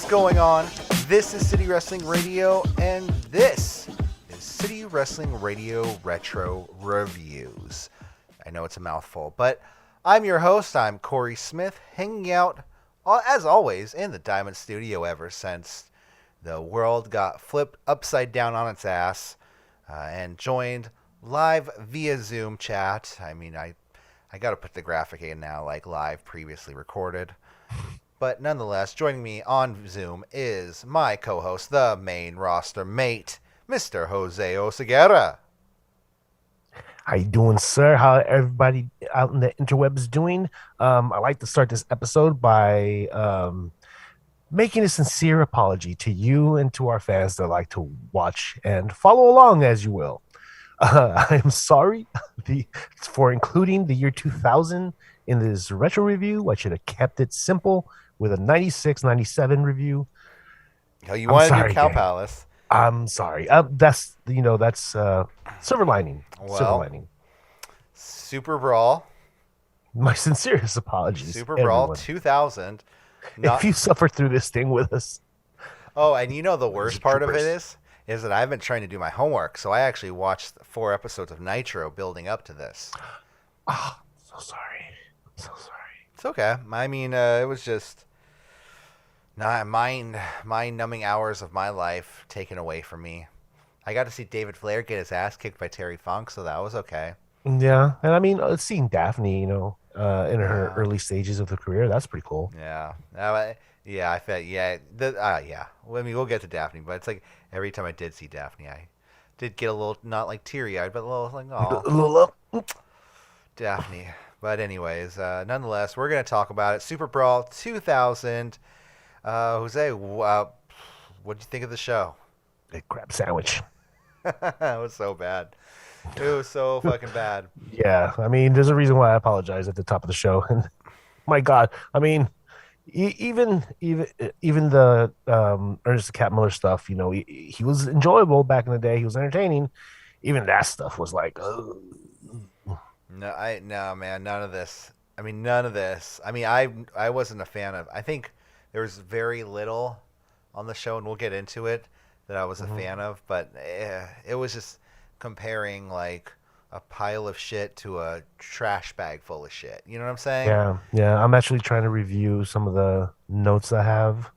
What's going on? This is City Wrestling Radio, and this is City Wrestling Radio Retro Reviews. I know it's a mouthful, but I'm your host. I'm Corey Smith, hanging out, as always, in the Diamond Studio ever since the world got flipped upside down on its ass and joined live via Zoom chat. I mean, I got to put the graphic in now, like live previously recorded. But nonetheless, joining me on Zoom is my co-host, the main roster mate, Mr. Jose Oseguera. How you doing, sir? How everybody out in the interwebs doing? I'd like to start this episode by making a sincere apology to you and to our fans that like to watch and follow along, as you will. I'm sorry for including the year 2000 in this retro review. I should have kept it simple with a 96, 97 review. Oh, you wanted to do Cow Palace. I'm sorry. That's silver lining. Well, silver lining. Super Brawl. My sincerest apologies. Super Brawl 2000. If you suffer through this thing with us. Oh, and you know the worst part of it is that I've been trying to do my homework, so I actually watched 4 episodes of Nitro building up to this. Oh, so sorry. It's okay. I mean, it was just mind-numbing hours of my life taken away from me. I got to see David Flair get his ass kicked by Terry Funk, so that was okay. Yeah, and I mean, seeing Daphne, in her early stages of the career, that's pretty cool. Yeah. I felt, yeah. Well, I mean, we'll get to Daphne, but it's like every time I did see Daphne, I did get a little, not like teary-eyed, but a little like, oh. A little up. Daphne. But anyways, nonetheless, we're going to talk about it. Super Brawl 2000. Jose, what did you think of the show? Big crab sandwich. It was so bad. It was so fucking bad. Yeah, I mean, there's a reason why I apologize at the top of the show. And my God, I mean, even the Ernest Cat Miller stuff, he was enjoyable back in the day. He was entertaining. Even that stuff was like, oh. No, man, none of this. I mean, none of this. I mean, I wasn't a fan of. I think there was very little on the show, and we'll get into it, that I was a fan of. But it was just comparing like a pile of shit to a trash bag full of shit. You know what I'm saying? Yeah. I'm actually trying to review some of the notes I have.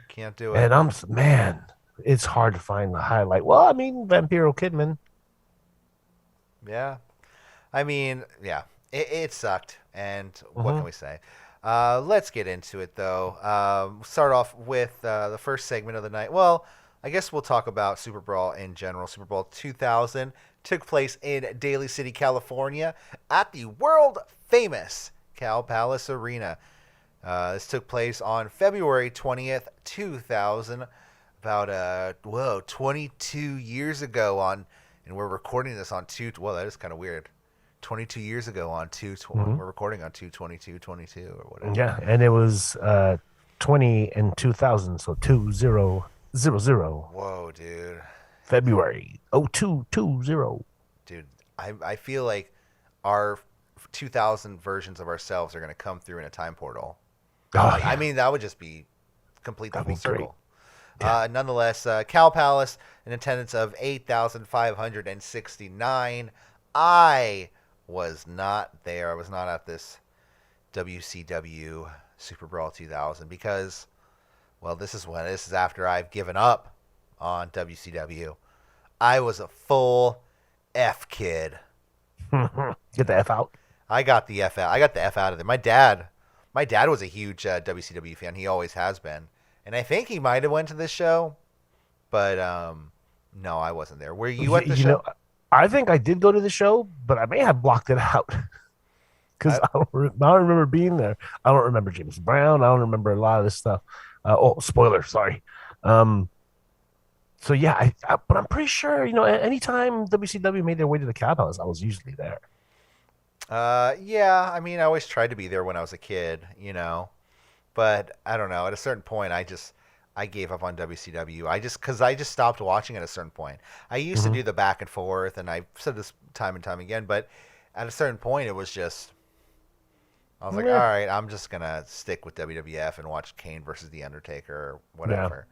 Can't do it. And man, it's hard to find the highlight. Well, I mean, Vampiro Kidman. Yeah. I mean, yeah, it sucked, and what can we say? Let's get into it, though. Start off with the first segment of the night. Well, I guess we'll talk about Super Brawl in general. Super Brawl 2000 took place in Daly City, California, at the world-famous Cow Palace Arena. This took place on February 20th, 2000, about 22 years ago and we're recording this on that is kind of weird. 22 years ago on we're recording on 2/22/22 or whatever. Yeah, and it was 20 and 2000, so 2000. Whoa, dude. February 0220. Dude, I feel like our 2000 versions of ourselves are going to come through in a time portal. Oh, yeah. I mean, that would just be complete the full circle. Yeah. Nonetheless, Cow Palace, an attendance of 8,569. I was not there. I was not at this WCW Super Brawl 2000 because, well, this is after I've given up on WCW. I was a full F kid. Get the F out. I got the F out. I got the F out of there. My dad was a huge WCW fan. He always has been, and I think he might have went to this show, but no, I wasn't there. Were you at the show? I think I did go to the show, but I may have blocked it out because I don't remember being there. I don't remember James Brown. I don't remember a lot of this stuff. Spoiler, sorry. So yeah, but I'm pretty sure, anytime WCW made their way to the Cow Palace, I was usually there. Yeah, I mean, I always tried to be there when I was a kid, but I don't know. At a certain point, I gave up on WCW. Because I just stopped watching at a certain point. I used to do the back and forth, and I've said this time and time again, but at a certain point, it was just, I was like, all right, I'm just gonna stick with WWF and watch Kane versus The Undertaker or Yeah. whatever.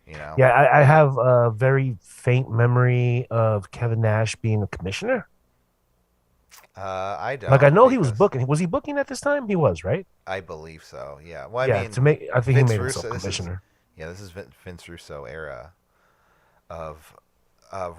You know. Yeah, I have a very faint memory of Kevin Nash being a commissioner. I Like I don't know he was because booking. Was he booking at this time? He was, right? I believe so. Yeah. Well, I Yeah, mean, I think he Vince made himself Russo. commissioner. This is Vince Russo era of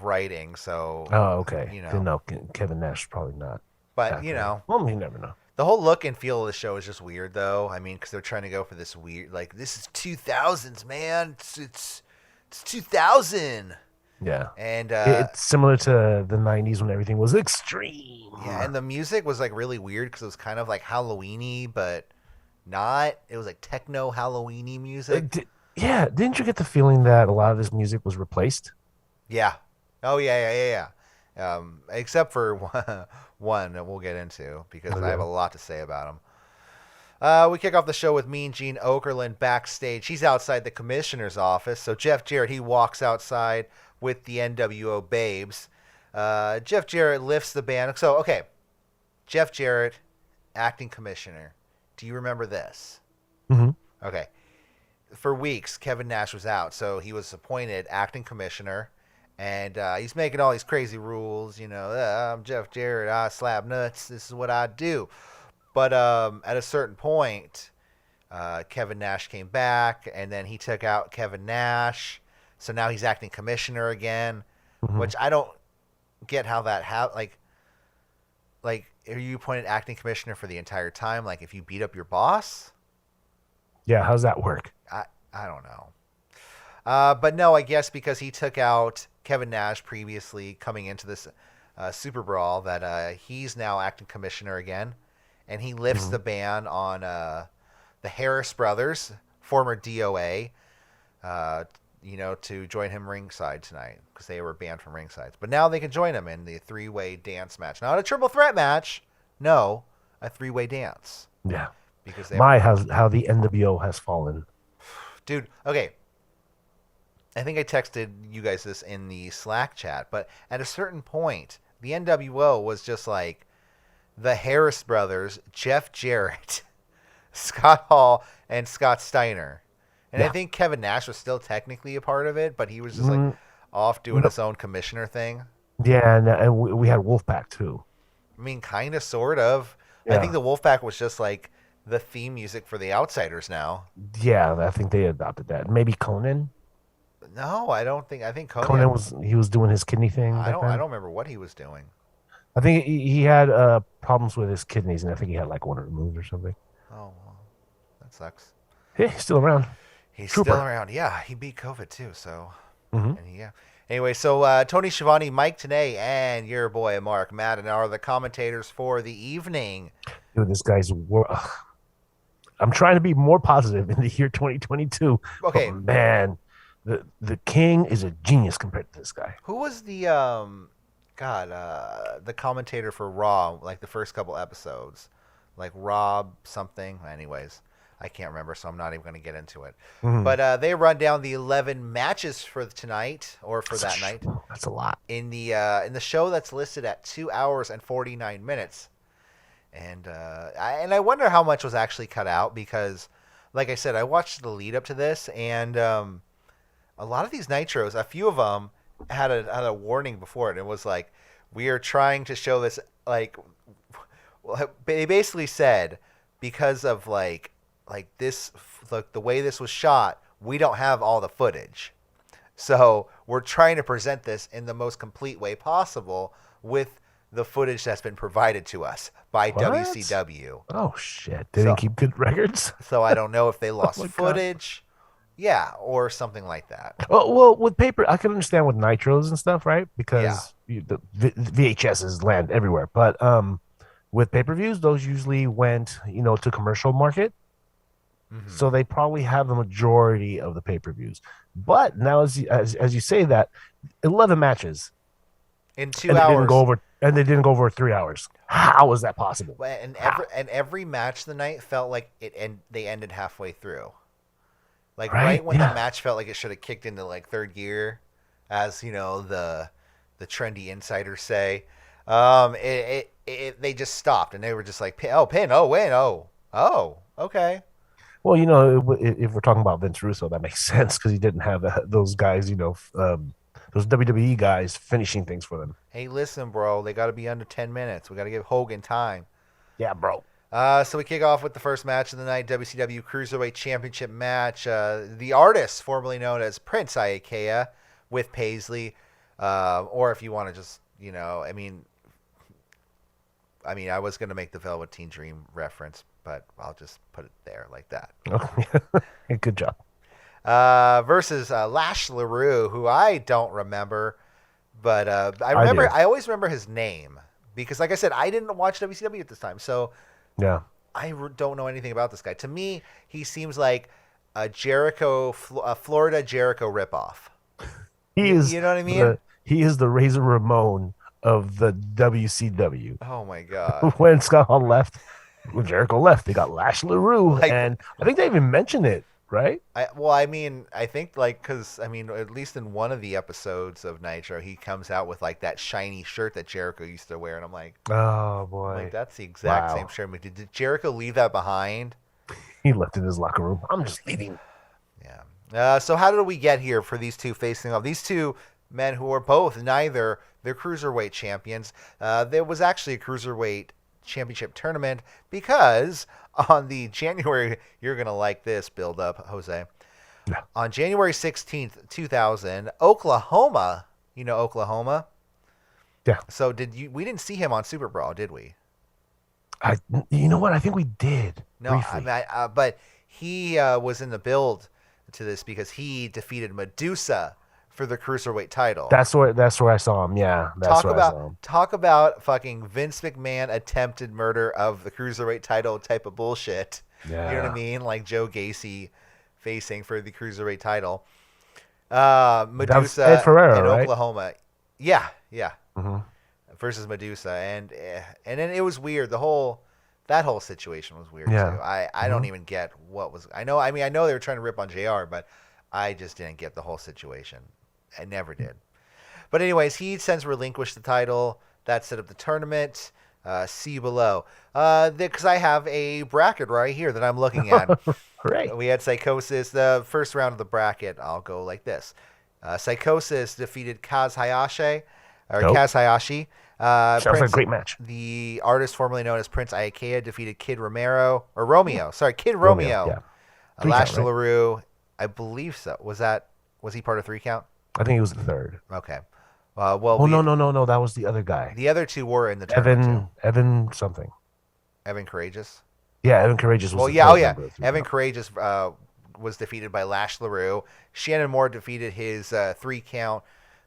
writing. So Oh, okay. you Then know, no, Kevin Nash probably not but you accurate. know, Well, you never know. the whole look and feel of the show is just weird, though. I mean, because they're trying to go for this weird, like this is 2000s, man. It's 2000, Yeah, and it's similar to the '90s when everything was extreme. yeah, and the music was like really weird because it was kind of like Halloweeny, but not. It was like techno Halloweeny music. Yeah, didn't you get the feeling that a lot of this music was replaced? Yeah. Oh yeah. Except for one that we'll get into because I have a lot to say about him. We kick off the show with Mean Gene Okerlund backstage. He's outside the commissioner's office. So Jeff Jarrett, he walks outside with the NWO Babes. Jeff Jarrett lifts the band. So, okay. Jeff Jarrett, acting commissioner. Do you remember this? Mm-hmm. Okay. For weeks, Kevin Nash was out. So he was appointed acting commissioner. And he's making all these crazy rules. You know, I'm Jeff Jarrett. I slap nuts. This is what I do. But at a certain point, Kevin Nash came back, and then he took out Kevin Nash. So now he's acting commissioner again, which I don't get how that like, are you appointed acting commissioner for the entire time? Like, if you beat up your boss? Yeah, how's that work? I don't know. But no, I guess because he took out Kevin Nash previously coming into this Super Brawl, that he's now acting commissioner again. And he lifts the ban on the Harris brothers, former DOA, to join him ringside tonight because they were banned from ringside. But now they can join him in the three-way dance match. Not a triple threat match. No, a three-way dance. Yeah. Because how the NWO has fallen. Dude, okay. I think I texted you guys this in the Slack chat, but at a certain point, the NWO was just like the Harris brothers, Jeff Jarrett, Scott Hall, and Scott Steiner. And I think Kevin Nash was still technically a part of it, but he was just like off doing his own commissioner thing. Yeah, and we had Wolfpack too. I mean, kind of, sort of. Yeah. I think the Wolfpack was just like the theme music for the Outsiders now. Yeah, I think they adopted that. Maybe Conan. No, I don't think. I think Conan was doing his kidney thing. I don't remember what he was doing. I think he had problems with his kidneys, and I think he had like one removed or something. Oh, well, that sucks. Hey, he's still around. He's still around. Yeah, he beat COVID too. So, yeah. Anyway, so Tony Schiavone, Mike Tenay, and your boy Mark Madden are the commentators for the evening. Dude, this guy's. I'm trying to be more positive in the year 2022. Okay, but man, the King is a genius compared to this guy. Who was the the commentator for Raw, like the first couple episodes, like Rob something. Anyways, I can't remember, so I'm not even going to get into it. But they run down the 11 matches for tonight or for that night. That's a lot in the show that's listed at 2 hours and 49 minutes. And I wonder how much was actually cut out because, like I said, I watched the lead up to this, and a lot of these nitros, a few of them had a warning before it. It was like, we are trying to show this, like, they basically said because of like this, like the way this was shot, we don't have all the footage, so we're trying to present this in the most complete way possible with the footage that's been provided to us by WCW. Oh shit! They didn't keep good records. So I don't know if they lost footage. Yeah, or something like that. Well, with paper, I can understand with nitros and stuff, right? Because the VHSs land everywhere. But with pay-per-views, those usually went, to commercial market. So they probably have the majority of the pay-per-views. But now, as you say that, 11 matches in 2 hours, they didn't go over 3 hours. How is that possible? And every match tonight felt like they ended halfway through. Like right when the match felt like it should have kicked into like third gear, as the trendy insiders say, they just stopped and they were just like, pin, oh win, oh Oh, okay. Well, if we're talking about Vince Russo, that makes sense because he didn't have those guys, those WWE guys finishing things for them. Hey, listen, bro. They got to be under 10 minutes. We got to give Hogan time. Yeah, bro. So we kick off with the first match of the night, WCW Cruiserweight Championship match. The artist, formerly known as Prince Iaukea, with Paisley, or if you want to just, I was gonna make the Velveteen Dream reference, but I'll just put it there like that. Good job. Versus Lash LaRue, who I don't remember, but I do. I always remember his name because, like I said, I didn't watch WCW at this time, so Yeah. don't know anything about this guy. To me, he seems like a a Florida Jericho ripoff. He is You know what I mean? he is the Razor Ramon of the WCW. Oh my god! When Scott Hall left, when Jericho left, they got Lash LaRue, Like, and I think they even mentioned it, right? I think because at least in one of the episodes of Nitro, he comes out with like that shiny shirt that Jericho used to wear, and Oh I'm like, boy, that's the exact wow. same shirt. Did Jericho leave that behind? He left in his locker room. I'm just leaving. Yeah. So how did we get here for these two facing off? These two men who are both neither they're cruiserweight champions. There was actually a cruiserweight championship tournament because on the January, you're gonna like this build up, Jose. Yeah. On January 16th, 2000, Oklahoma. You know Oklahoma. Yeah. So we didn't see him on Super Brawl, did we? I, you know what? I think we did. No, Briefly. but he was in the build to this because he defeated Medusa for the cruiserweight title. That's where I saw him. Yeah, that's where I saw him. Talk about fucking Vince McMahon attempted murder of the cruiserweight title type of bullshit. Yeah. You know what I mean? Like Joe Gacy facing for the cruiserweight title. Medusa Ed Ferrero, in right? Oklahoma. Yeah, yeah. Mm-hmm. Versus Medusa, and then it was weird. That whole situation was weird Yeah. too. I don't even get what was. I know they were trying to rip on JR, but I just didn't get the whole situation. I never did. But anyways, he since relinquished the title. That set up the tournament. See below. Because I have a bracket right here that I'm looking at. Right. We had Psychosis. The first round of the bracket, I'll go like this. Psychosis defeated Kaz Hayashi. Nope. Kaz Hayashi. Sounds like a great match. The artist formerly known as Prince Iaukea defeated Kid Romeo. Sorry, Kid Romeo. Yeah. Lash Count, right? LaRue. I believe so. Was he part of 3 count? I think he was the third. Okay. No. That was the other guy. The other two were in the tournament. Evan something. Evan Courageous. Yeah, Evan Courageous was. Well, the yeah, third oh yeah. member of 3 Evan count. Courageous was defeated by Lash LaRue. Shannon Moore defeated his 3 count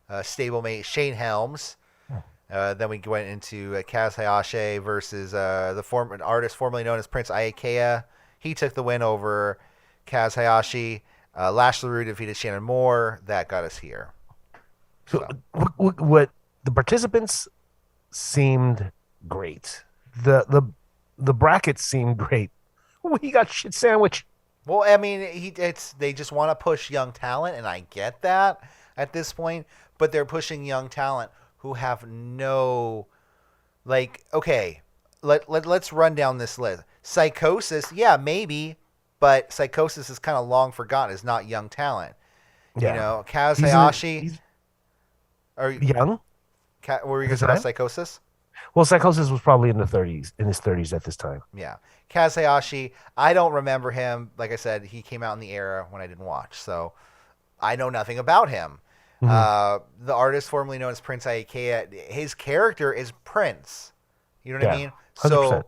stablemate Shane Helms. Then we went into Kaz Hayashi versus the former artist formerly known as Prince Iaukea. He took the win over Kaz Hayashi. Lash LaRue defeated Shannon Moore. That got us here. So what the participants seemed great. The brackets seemed great. We got shit sandwich. Well, I mean, they just want to push young talent, and I get that at this point, but they're pushing young talent who have no, okay, let's run down this list. Psychosis, yeah, maybe, but Psychosis is kind of long forgotten. Is not young talent. Yeah. You know, Kaz He's Hayashi. young. What were you going to say about Psychosis? Well, Psychosis was probably in his 30s at this time. Yeah. Kaz Hayashi, I don't remember him. Like I said, he came out in the era when I didn't watch, so I know nothing about him. The artist formerly known as Prince Iaukea, his character is Prince. You know what I mean? 100%. So,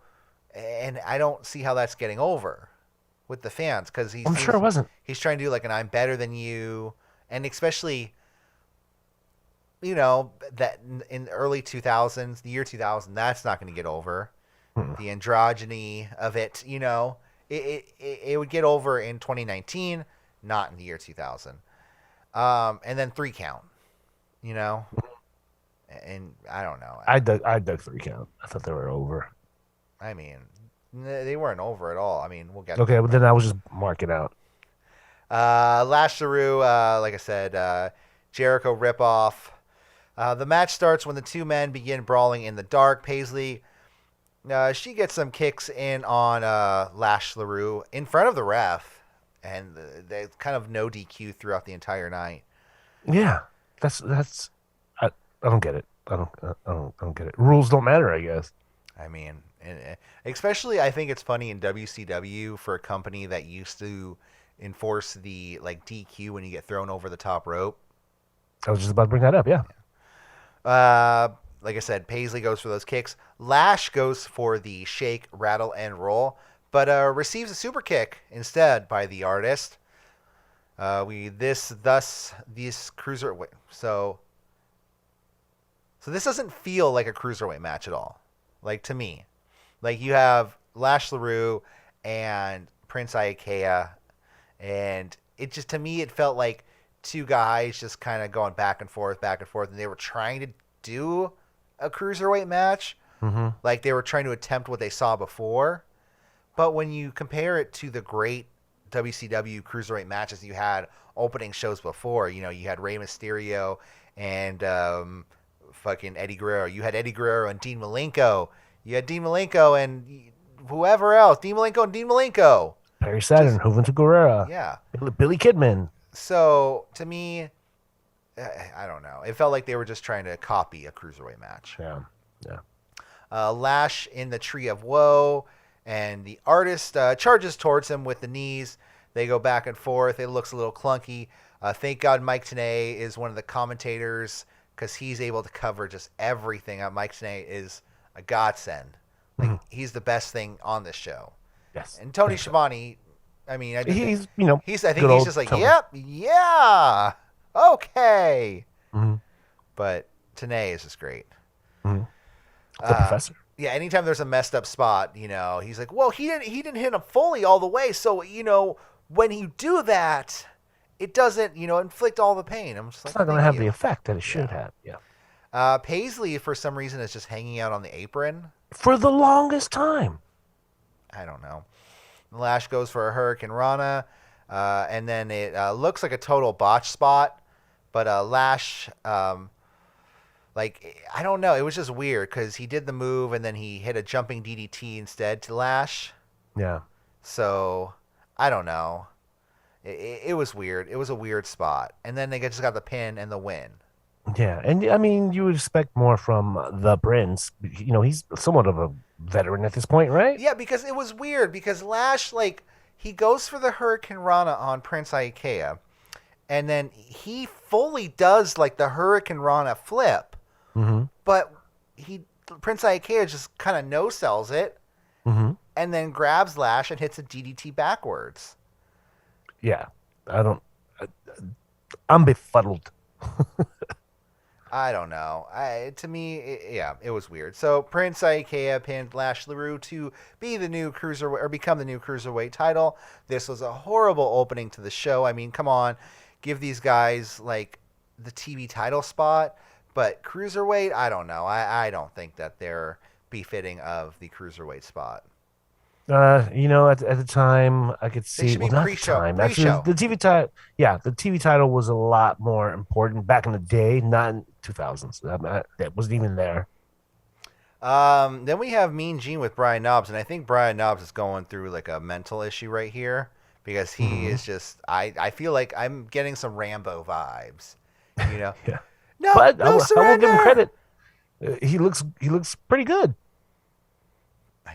and I don't see how that's getting over with the fans because I'm sure it wasn't. He's trying to do like an "I'm better than you," and especially, that in the early 2000s, the year 2000, that's not going to get over. The androgyny of it, it would get over in 2019, not in the year 2000. And then 3 count, and I don't know. I dug 3 count. I thought they were over. I mean, they weren't over at all. I mean, we'll get okay, but then I was just marking out. Lash LaRue, like I said, Jericho ripoff. The match starts when the two men begin brawling in the dark. Paisley She gets some kicks in on Lash LaRue in front of the ref, and they kind of no DQ throughout the entire night. Yeah, that's I don't get it. I don't get it. Rules don't matter, I guess. I mean, especially I think it's funny in WCW for a company that used to enforce the like DQ when you get thrown over the top rope. I was just about to bring that up. Yeah. Like I said, Paisley goes for those kicks. Lash goes for the shake, rattle, and roll, but receives a super kick instead by the artist. This cruiserweight. So this doesn't feel like a cruiserweight match at all. Like to me, like you have Lash LaRue and Prince Iaukea, and it just to me it felt like two guys just kind of going back and forth, and they were trying to do a cruiserweight match. Mm-hmm. Like they were trying to attempt what they saw before. But when you compare it to the great WCW cruiserweight matches you had opening shows before, you had Rey Mysterio and fucking Eddie Guerrero. You had Eddie Guerrero and Dean Malenko. You had Dean Malenko and whoever else. Dean Malenko. Perry Saturn, Juventud Guerrera. Yeah. Billy Kidman. So, to me, I don't know. It felt like they were just trying to copy a cruiserweight match. Yeah. Lash in the Tree of Woe, and the artist charges towards him with the knees. They go back and forth. It looks a little clunky. Thank God Mike Tenay is one of the commentators because he's able to cover just everything. Mike Tenay is a godsend. Like he's the best thing on this show. Yes. And Tony Schiavone, I mean, I think he's he's just like, yep, yeah, okay. Mm-hmm. But Tenay is just great. Mm-hmm. The professor. Yeah, anytime there's a messed up spot, he's like, well, he didn't hit him fully all the way, so when you do that, it doesn't inflict all the pain. I'm just like, it's not going to have the effect that it should have. Yeah. Paisley for some reason is just hanging out on the apron for the longest time. I don't know. Lash goes for a Hurricane Rana, and then it looks like a total botch spot, but Lash, I don't know. It was just weird because he did the move and then he hit a jumping DDT instead to Lash. Yeah. So I don't know. It was weird. It was a weird spot, and then they just got the pin and the win. Yeah, and I mean, you would expect more from the Prince. He's somewhat of a veteran at this point, right? Yeah, because it was weird because Lash, he goes for the Hurricane Rana on Prince Iaukea, and then he fully does, the Hurricane Rana flip, but Prince Iaukea just kind of no-sells it, and then grabs Lash and hits a DDT backwards. Yeah, I'm befuddled. I don't know. To me, it was weird. So Prince Iaukea pinned Lash LaRue to be the new cruiserweight or become the new cruiserweight title. This was a horrible opening to the show. I mean, come on, give these guys the TV title spot, but cruiserweight, I don't know. I don't think that they're befitting of the cruiserweight spot. At the time, I could see. Well, not pre-show, the time. Pre-show. The TV title. Yeah, the TV title was a lot more important back in the day, not in 2000s. That wasn't even there. Then we have Mean Gene with Brian Knobbs, and I think Brian Knobbs is going through a mental issue right here because he is just. I feel like I'm getting some Rambo vibes. Yeah. No, but no surrender. I will give him credit. He looks pretty good.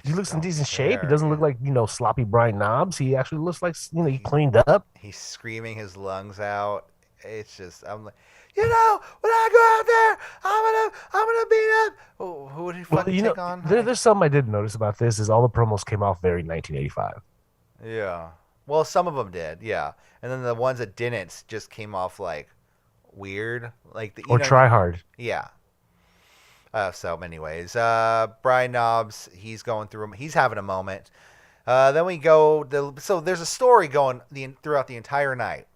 He looks in decent shape. He doesn't look like, sloppy Brian Knobbs. He actually looks like, he cleaned up. He's screaming his lungs out. It's just, I'm like, when I go out there, I'm gonna beat up. Oh, who would he fucking take on? There's something I did notice about this is all the promos came off very 1985. Yeah. Well, some of them did, yeah. And then the ones that didn't just came off weird. Try hard. Yeah. So anyways, Brian Knobbs, he's going through him. He's having a moment. Then we go. So there's a story going throughout the entire night.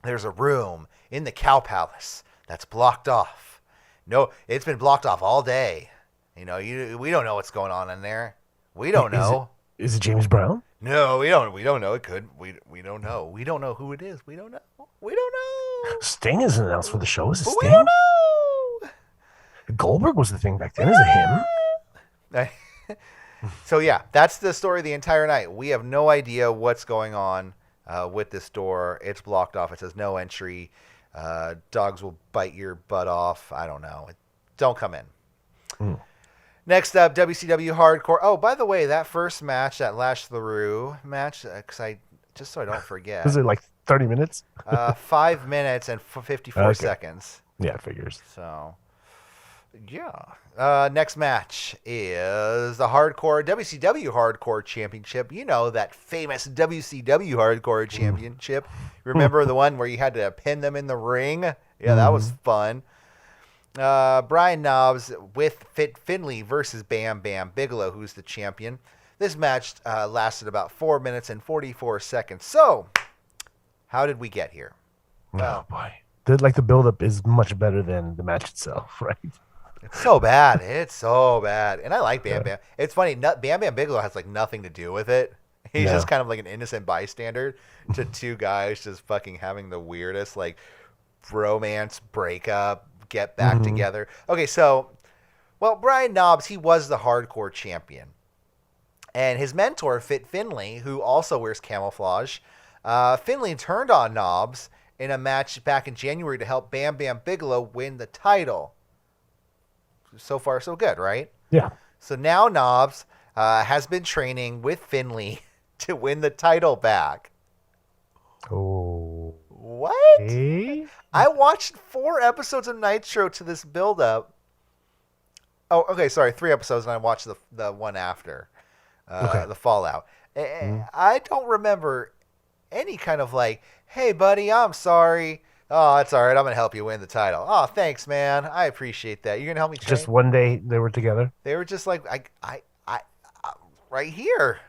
There's a room in the Cow Palace that's blocked off. No, it's been blocked off all day. We don't know what's going on in there. We don't know. Is it James Brown? No, we don't. We don't know. It could. We don't know. We don't know who it is. We don't know. We don't know. Sting isn't announced for the show. Is it Sting? We don't know. Goldberg was the thing back then. Is it him? So yeah, that's the story the entire night. We have no idea what's going on with this door. It's blocked off. It says no entry. Dogs will bite your butt off. I don't know. Don't come in. Mm. Next up, WCW Hardcore. Oh, by the way, that first match, that Lashley match, because just so I don't forget. Was it like 30 minutes? 5 minutes and 54 seconds. Yeah, it figures. So, yeah. Next match is the WCW Hardcore Championship. You know, that famous WCW Hardcore Championship. Remember the one where you had to pin them in the ring? Yeah, that was fun. Brian Knobbs with Finley versus Bam Bam Bigelow, who's the champion. This match lasted about 4 minutes and 44 seconds. So, how did we get here? Oh, boy. The build-up is much better than the match itself, right? It's so bad. It's so bad. And I like Bam Bam. It's funny. Bam Bam Bigelow has like nothing to do with it. He's just kind of like an innocent bystander to two guys just fucking having the weirdest like bromance breakup, get back together. Okay, so, well, Brian Knobbs, he was the hardcore champion. And his mentor, Fit Finley, who also wears camouflage, Finley turned on Knobbs in a match back in January to help Bam Bam Bigelow win the title. So far, so good, right? Yeah. So now Knobbs has been training with Finley to win the title back. Oh. What? Hey? I watched 4 episodes of Nitro to this build-up. Oh, okay, sorry, 3 episodes, and I watched the one after, the Fallout. I don't remember any kind of like, hey, buddy, I'm sorry. Oh, that's all right. I'm going to help you win the title. Oh, thanks, man. I appreciate that. You're going to help me train? Just one day they were together? They were just like, I right here.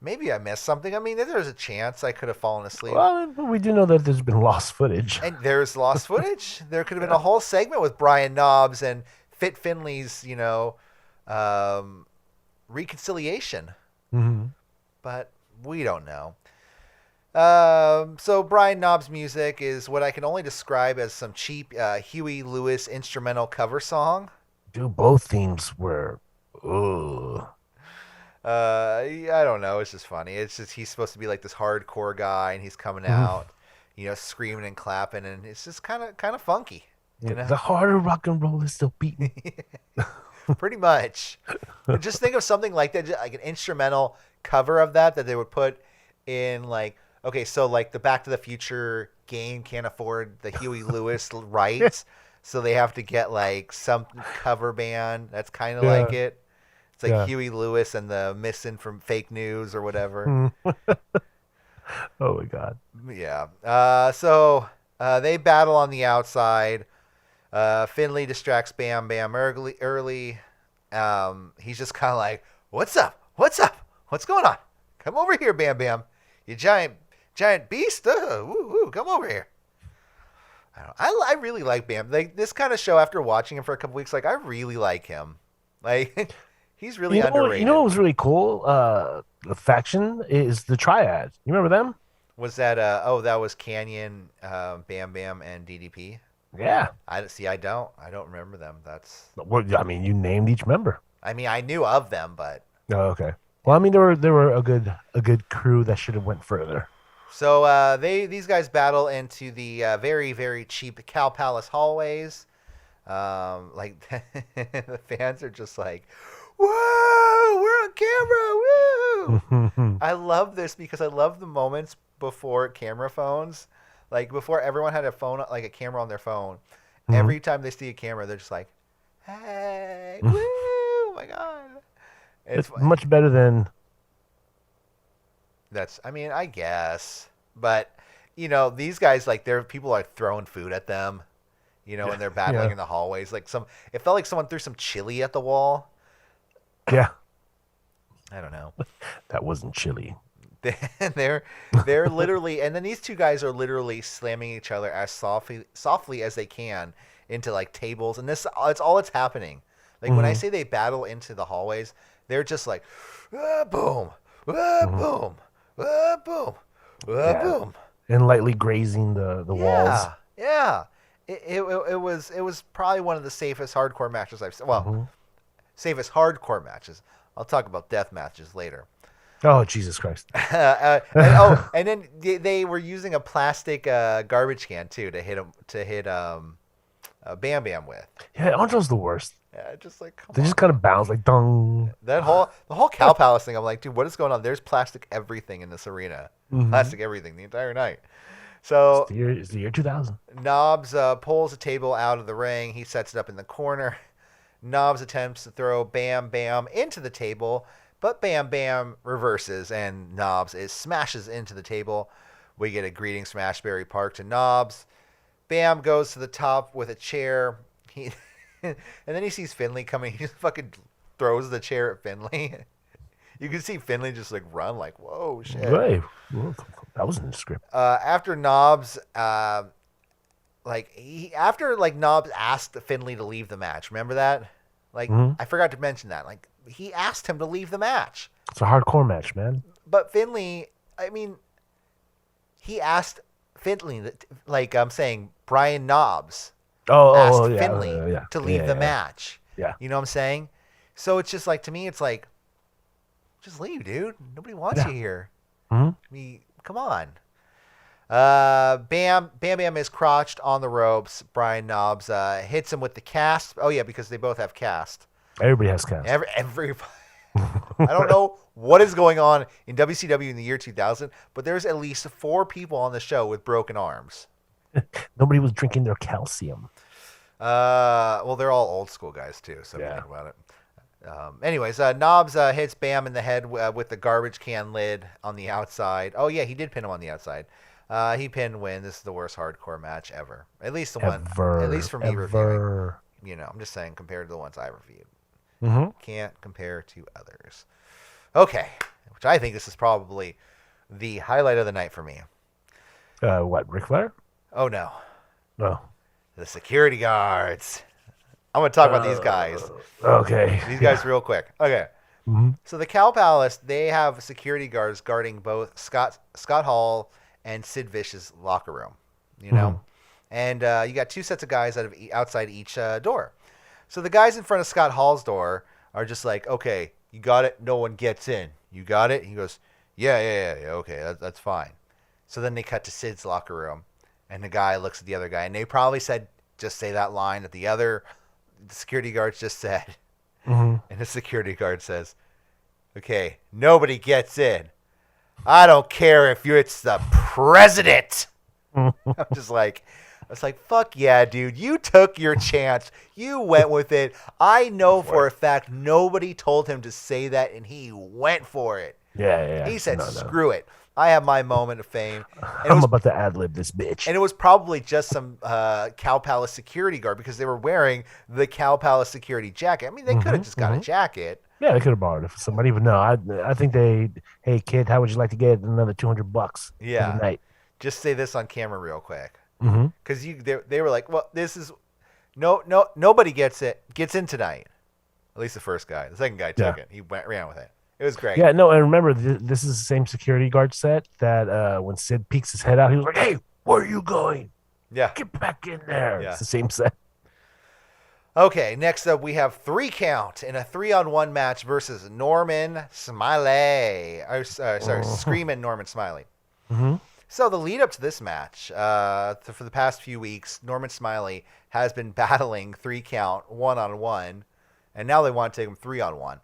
Maybe I missed something. I mean, there's a chance I could have fallen asleep. Well, we do know that there's been lost footage. And there's lost footage. There could have been a whole segment with Brian Knobbs and Fit Finley's, reconciliation. Mm-hmm. But we don't know. So Brian Knobbs' music is what I can only describe as some cheap Huey Lewis instrumental cover song. Dude, both themes were, ugh. I don't know. It's just funny. It's just he's supposed to be like this hardcore guy, and he's coming out, screaming and clapping, and it's just kind of funky. You know? The harder rock and roll is still beating. Pretty much. Just think of something like that, like an instrumental cover of that they would put in like. Okay, so like the Back to the Future game can't afford the Huey Lewis rights, so they have to get like some cover band that's kind of like it. It's like Huey Lewis and the Missing from Fake News or whatever. Oh my God. Yeah. So they battle on the outside. Finley distracts Bam Bam early. He's just kind of like, "What's up? What's up? What's going on? Come over here, Bam Bam. You giant beast. Come over here." I really like Bam. Like this kind of show, after watching him for a couple weeks, like I really like him. Like he's really underrated. You know what was really cool? The faction is the Triad. You remember them? Was that that was Canyon, Bam Bam, and DDP? Yeah. I don't remember them. Well, I mean, you named each member. I mean, I knew of them, but. Oh, okay. Well, I mean, there were a good crew that should have went further. So these guys battle into the very, very cheap Cow Palace hallways. Like the fans are just like, "Whoa, we're on camera!" Woo! I love this because I love the moments before camera phones. Like before, everyone had a phone, like a camera on their phone. Every time they see a camera, they're just like, "Hey, woo! Oh my God!" It's much better than. I mean, I guess, but these guys, like, people are throwing food at them, and they're battling in the hallways. Like it felt like someone threw some chili at the wall. Yeah, I don't know. That wasn't chili. They're literally, and then these two guys are literally slamming each other as softly as they can into like tables, and it's all that's happening. Like when I say they battle into the hallways, they're just like, boom, boom. Boom, boom, and lightly grazing the walls. Yeah. It was probably one of the safest hardcore matches I've seen. Well, save us hardcore matches. I'll talk about death matches later. Oh, Jesus Christ. And then they were using a plastic garbage can too to hit Bam Bam with. Yeah, Angel's the worst. Yeah, just like come They on. just kind of bounce like dong. The whole Cow Palace thing. I'm like, dude, what is going on? There's plastic everything in this arena. Mhm. Plastic everything the entire night. So It's the year 2000. Knobs pulls a table out of the ring. He sets it up in the corner. Knobs attempts to throw Bam Bam into the table, but Bam Bam reverses and Knobs smashes into the table. We get a greeting from Ashbury Park to Knobs. Bam goes to the top with a chair. And then he sees Finley coming. He just fucking throws the chair at Finley. You can see Finley just like run like, whoa, shit. Right. Well, that was in the script. After Knobs, Knobs asked Finley to leave the match. Remember that? Like, I forgot to mention that. Like, he asked him to leave the match. It's a hardcore match, man. But Finley, I mean, he asked Finley, like I'm saying, Brian Knobs asked Finley to leave the match. Yeah. You know what I'm saying? So it's just like, to me, it's like, just leave, dude. Nobody wants you here. Mm-hmm. I mean, come on. Bam Bam is crotched on the ropes. Brian Knobs hits him with the cast. Oh, yeah, because they both have cast. Everybody has cast. Everybody. I don't know what is going on in WCW in the year 2000, but there's at least 4 people on the show with broken arms. Nobody was drinking their calcium. Well, they're all old school guys, too, so think about it. Anyways, Knobs hits Bam in the head with the garbage can lid on the outside. Oh, yeah, he did pin him on the outside. He pinned Win. This is the worst hardcore match ever. At least the one, at least for me reviewing. You know, I'm just saying compared to the ones I reviewed. Mm-hmm. Can't compare to others. Okay, which I think this is probably the highlight of the night for me. What, Ric Flair? Oh, no. No. The security guards. I'm going to talk about these guys. Okay. These guys real quick. Okay. Mm-hmm. So the Cow Palace, they have security guards guarding both Scott Hall and Sid Vicious' locker room, you know? And you got 2 sets of guys outside each door. So the guys in front of Scott Hall's door are just like, okay, you got it? No one gets in. You got it? He goes, yeah, okay, that's fine. So then they cut to Sid's locker room, and the guy looks at the other guy, and they probably said, just say that line that the security guards just said. Mm-hmm. And the security guard says, okay, nobody gets in. I don't care if it's the president. I'm just like, I was like, fuck yeah, dude. You took your chance. You went with it. I know for a fact nobody told him to say that, and he went for it. Yeah. He said, screw it. I have my moment of fame. I'm about to ad-lib this bitch. And it was probably just some Cow Palace security guard because they were wearing the Cow Palace security jacket. I mean, they could have just got a jacket. Yeah, they could have borrowed it for somebody, but no, I think hey kid, how would you like to get another $200? Yeah. For the night? Just say this on camera real quick. Mm-hmm. Because they were like, well, this is nobody gets in tonight. At least the first guy. The second guy took it. He ran with it. It was great. Yeah, no, and remember, this is the same security guard set that when Sid peeks his head out, he was like, hey, where are you going? Yeah. Get back in there. Yeah. It's the same set. Okay, next up we have 3 count in a 3-on-1 match versus Norman Smiley. Screaming Norman Smiley. Mm-hmm. So the lead up to this match, for the past few weeks, Norman Smiley has been battling 3 count 1-on-1, and now they want to take him 3-on-1.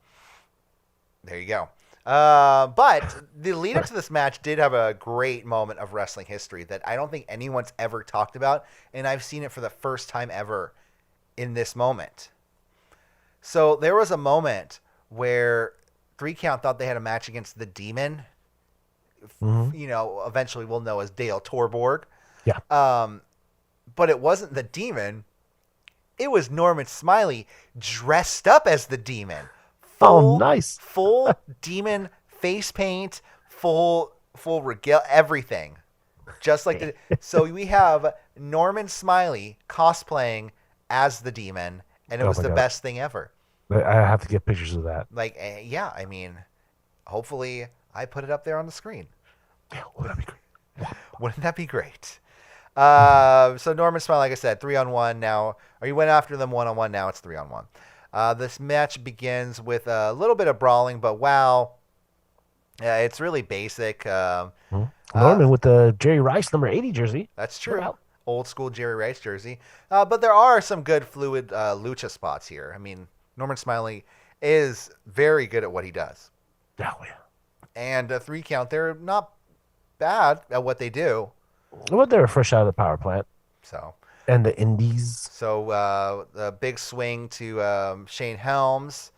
There you go. But the lead up to this match did have a great moment of wrestling history that I don't think anyone's ever talked about, and I've seen it for the first time ever in this moment. So there was a moment where 3 count thought they had a match against the Demon. Mm-hmm. You know, eventually we'll know as Dale Torborg. Yeah. But it wasn't the Demon. It was Norman Smiley dressed up as the Demon. Nice. Full Demon face paint, full regalia, everything. Just like so we have Norman Smiley cosplaying as the Demon, and it was the best thing ever. I have to get pictures of that. Like, yeah, I mean, hopefully I put it up there on the screen. Yeah, wouldn't that be great? Wouldn't that be great? So Norman Smiley, like I said, 3-on-1 now. Or you went after them 1-on-1, now it's 3-on-1. This match begins with a little bit of brawling, but wow, it's really basic. Mhm. Norman with the Jerry Rice number 80 jersey. That's What true. about? Old school Jerry Rice jersey. But there are some good fluid lucha spots here. I mean, Norman Smiley is very good at what he does. Oh, yeah. And a 3 count, they're not bad at what they do. What they were fresh out of the power plant So, and the Indies. a big swing to Shane Helms.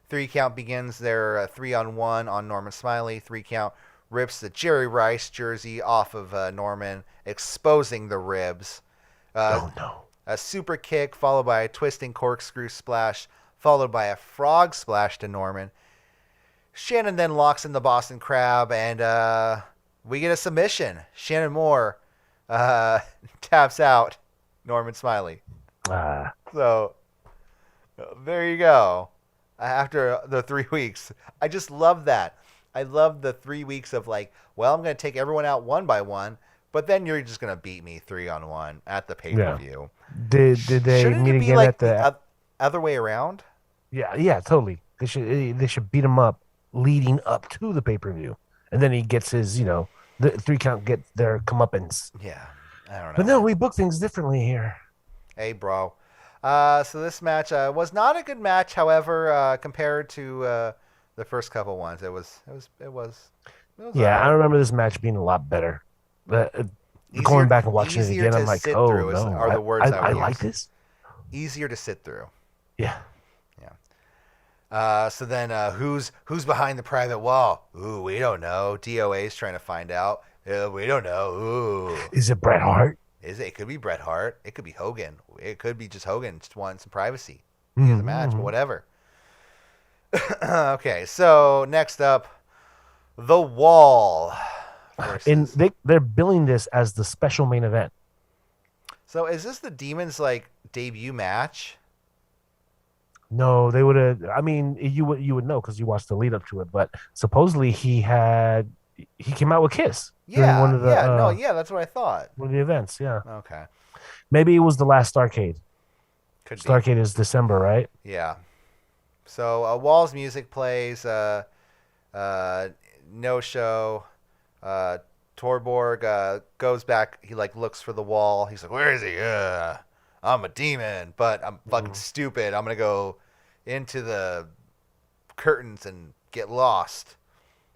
3 count begins their 3-on-1 on Norman Smiley. 3 count rips the Jerry Rice jersey off of Norman, exposing the ribs. Oh, no. A super kick followed by a twisting corkscrew splash, followed by a frog splash to Norman. Shannon then locks in the Boston Crab, and we get a submission. Shannon Moore taps out Norman Smiley. So there you go. After the 3 weeks, I just love that. I love the 3 weeks of like, well, I'm going to take everyone out one by one, but then you're just going to beat me 3-on-1 at the pay-per-view. Yeah. Did they Shouldn't meet it be again like at the? the other way around? Yeah, totally. They should beat him up leading up to the pay per view, and then he gets his the 3 count get their comeuppance. Yeah, I don't know. But no, we book things differently here. Hey, bro. So this match was not a good match, however, compared to the first couple ones. It was. Yeah, I remember this match being a lot better. Going back and watching it again, I'm like, oh no, are the words I like this. Easier to sit through. Yeah. So then, who's behind the private wall? Ooh, we don't know. DOA's trying to find out. We don't know. Ooh. Is it Bret Hart? It could be Bret Hart. It could be Hogan. It could be just Hogan just wanting some privacy in the match, but whatever. Okay, so next up, The Wall. And they're billing this as the special main event. So is this the Demons like debut match? No, they would have. I mean, you would know because you watched the lead up to it. But supposedly he came out with Kiss. Yeah, one of the, that's what I thought. One of the events. Yeah. Okay. Maybe it was the last Starrcade. Could be. Starrcade is December, right? Yeah. So Wall's music plays. No show. Torborg goes back. He like looks for the Wall. He's like, "Where is he? I'm a demon, but I'm fucking stupid. I'm gonna go into the curtains and get lost."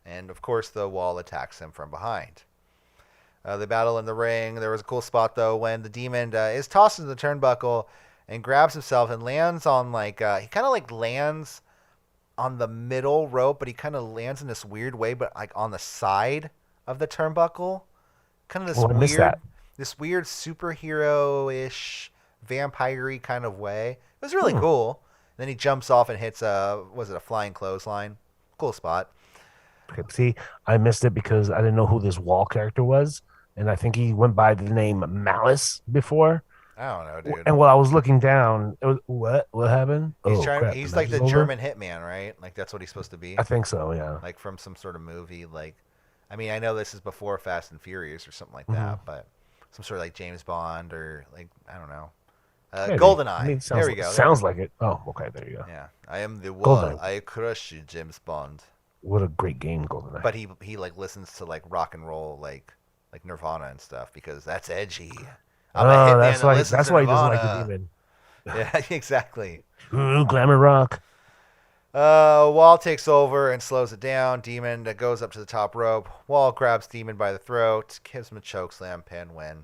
And of course, the Wall attacks him from behind. They battle in the ring. There was a cool spot though when the demon is tossed into the turnbuckle and grabs himself and lands on like he kind of like lands on the middle rope, but he kind of lands in this weird way, but like on the side of the turnbuckle, kind of this weird superhero-ish, vampire-y kind of way. It was really cool. Then he jumps off and hits was it a flying clothesline? Cool spot. Okay, see, I missed it because I didn't know who this Wall character was, and I think he went by the name Malice before. I don't know, dude. And while I was looking down, it was what happened? He's like the German hitman, right? Like that's what he's supposed to be. I think so, yeah. Like from some sort of movie. Like, I mean, I know this is before Fast and Furious or something like that, but some sort of like James Bond or like I don't know, GoldenEye. I mean, there we go. Sounds like it. Oh, okay, there you go. Yeah, I am the one. I crush you, James Bond. What a great game, GoldenEye. But he like listens to like rock and roll like Nirvana and stuff because that's edgy. That's why he doesn't like the demon. Yeah, exactly. Ooh, glamour rock. Wall takes over and slows it down. Demon goes up to the top rope. Wall grabs Demon by the throat, gives him a choke slam, pin, win.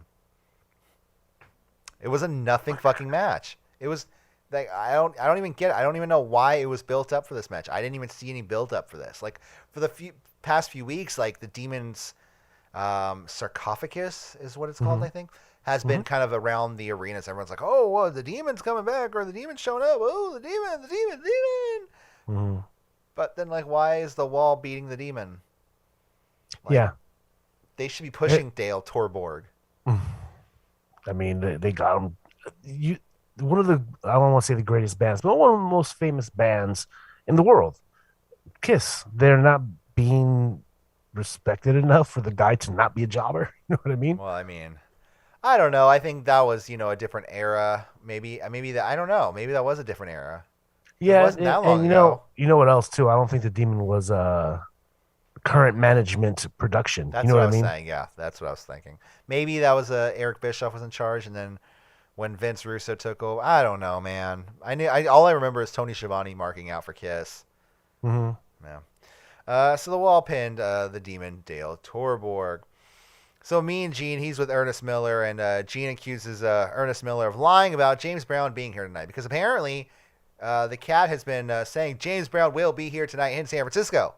It was a nothing fucking match. It was like I don't even get it. I don't even know why it was built up for this match. I didn't even see any build up for this. Like for the past few weeks, like the Demon's sarcophagus is what it's called, I think. Has been kind of around the arenas. Everyone's like, "Oh, well, the demon's coming back, or the demon's showing up. Oh, the demon!" But then, like, why is the Wall beating the demon? Like, yeah, they should be pushing Dale Torborg. I mean, they got him. One of the I don't want to say the greatest bands, but one of the most famous bands in the world, Kiss. They're not being respected enough for the guy to not be a jobber. You know what I mean? Well, I mean. I don't know. I think that was, a different era. Maybe that I don't know. Maybe that was a different era. It Yeah, wasn't that and long ago. you know what else too? I don't think the Demon was current management production. You That's know what what I I was mean? saying. Yeah, that's what I was thinking. Maybe that was Eric Bischoff was in charge, and then when Vince Russo took over, I don't know, man. All I remember is Tony Schiavone marking out for Kiss. Hmm. Yeah. So the wall pinned the Demon Dale Torborg. So me and Gene, he's with Ernest Miller, and Gene accuses Ernest Miller of lying about James Brown being here tonight because apparently the cat has been saying James Brown will be here tonight in San Francisco.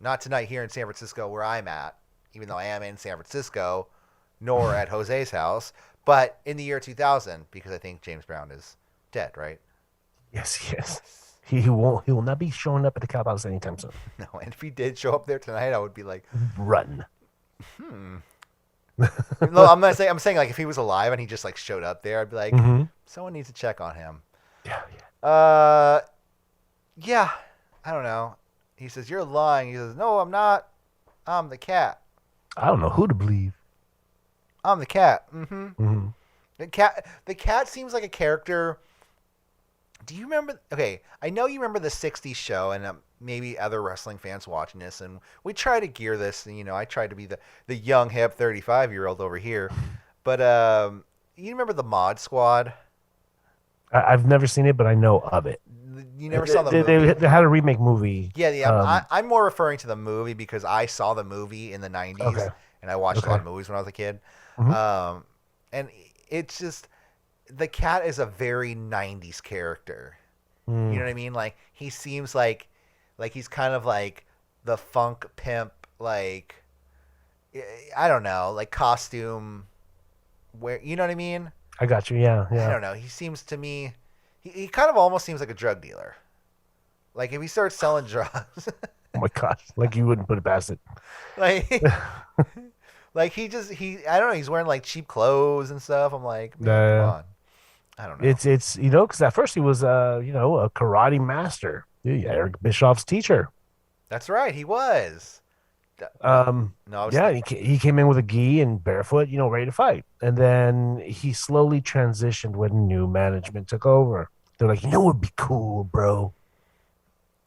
Not tonight here in San Francisco where I'm at, even though I am in San Francisco, nor at Jose's house, but in the year 2000 because I think James Brown is dead, right? Yes, yes. He will not be showing up at the Cowboys anytime soon. No, and if he did show up there tonight, I would be like, Run. no, I'm saying like if he was alive and he just like showed up there, I'd be like, Hmm. someone needs to check on him. Yeah, Uh, yeah, I don't know. He says you're lying. He says no, I'm not. I'm the cat. I don't know who to believe. I'm the cat. Mm-hmm. Hmm. The cat seems like a character. Do you remember? Okay, I know you remember the '60s show, and maybe other wrestling fans watching this, and we try to gear this. And, I try to be the young hip 35-year-old over here, but you remember the Mod Squad? I've never seen it, but I know of it. You never saw the movie? They had a remake movie. Yeah, yeah. I'm more referring to the movie because I saw the movie in the '90s, Okay. and I watched a Okay. lot of movies when I was a kid. Mhm. And it's just the cat is a very '90s character. Mm. You know what I mean? Like he seems like he's kind of like the funk pimp, like I don't know, like costume wear. You know what I mean? I got you. Yeah, I yeah. don't know. He seems to me, he kind of almost seems like a drug dealer. Like if he starts selling drugs, Oh my gosh, like you wouldn't put it past it. like like he I don't know. He's wearing like cheap clothes and stuff. I'm like, man, come on. I don't know. It's because at first he was a karate master, yeah, Eric Bischoff's teacher. That's right. He was. No, I was Yeah, thinking, he came in with a gi and barefoot, ready to fight, and then he slowly transitioned when new management took over. They're like, what'd be cool, bro?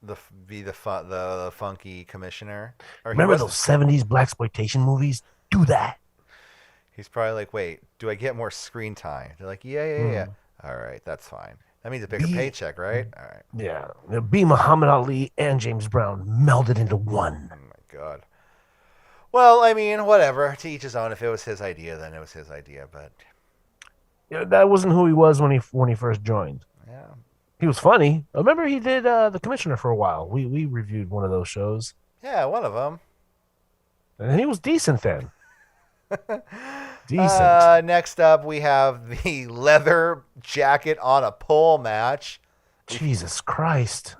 the funky commissioner. Or he Remember was. those '70s blaxploitation movies? Do that. He's probably like, wait, do I get more screen time? They're like, yeah, yeah, yeah. All right, that's fine. That means a bigger Be- paycheck, right? All right. Yeah, be Muhammad Ali and James Brown melded into one. Oh my god. Well, I mean, whatever. To each his own. If it was his idea, then it was his idea. But Yeah, that wasn't who he was when he first joined. yeah, He was funny. I remember he did the commissioner for a while. We reviewed one of those shows, yeah, one of them. and he was decent then. Decent. Next up, we have the leather jacket on a pole match. Jesus Christ.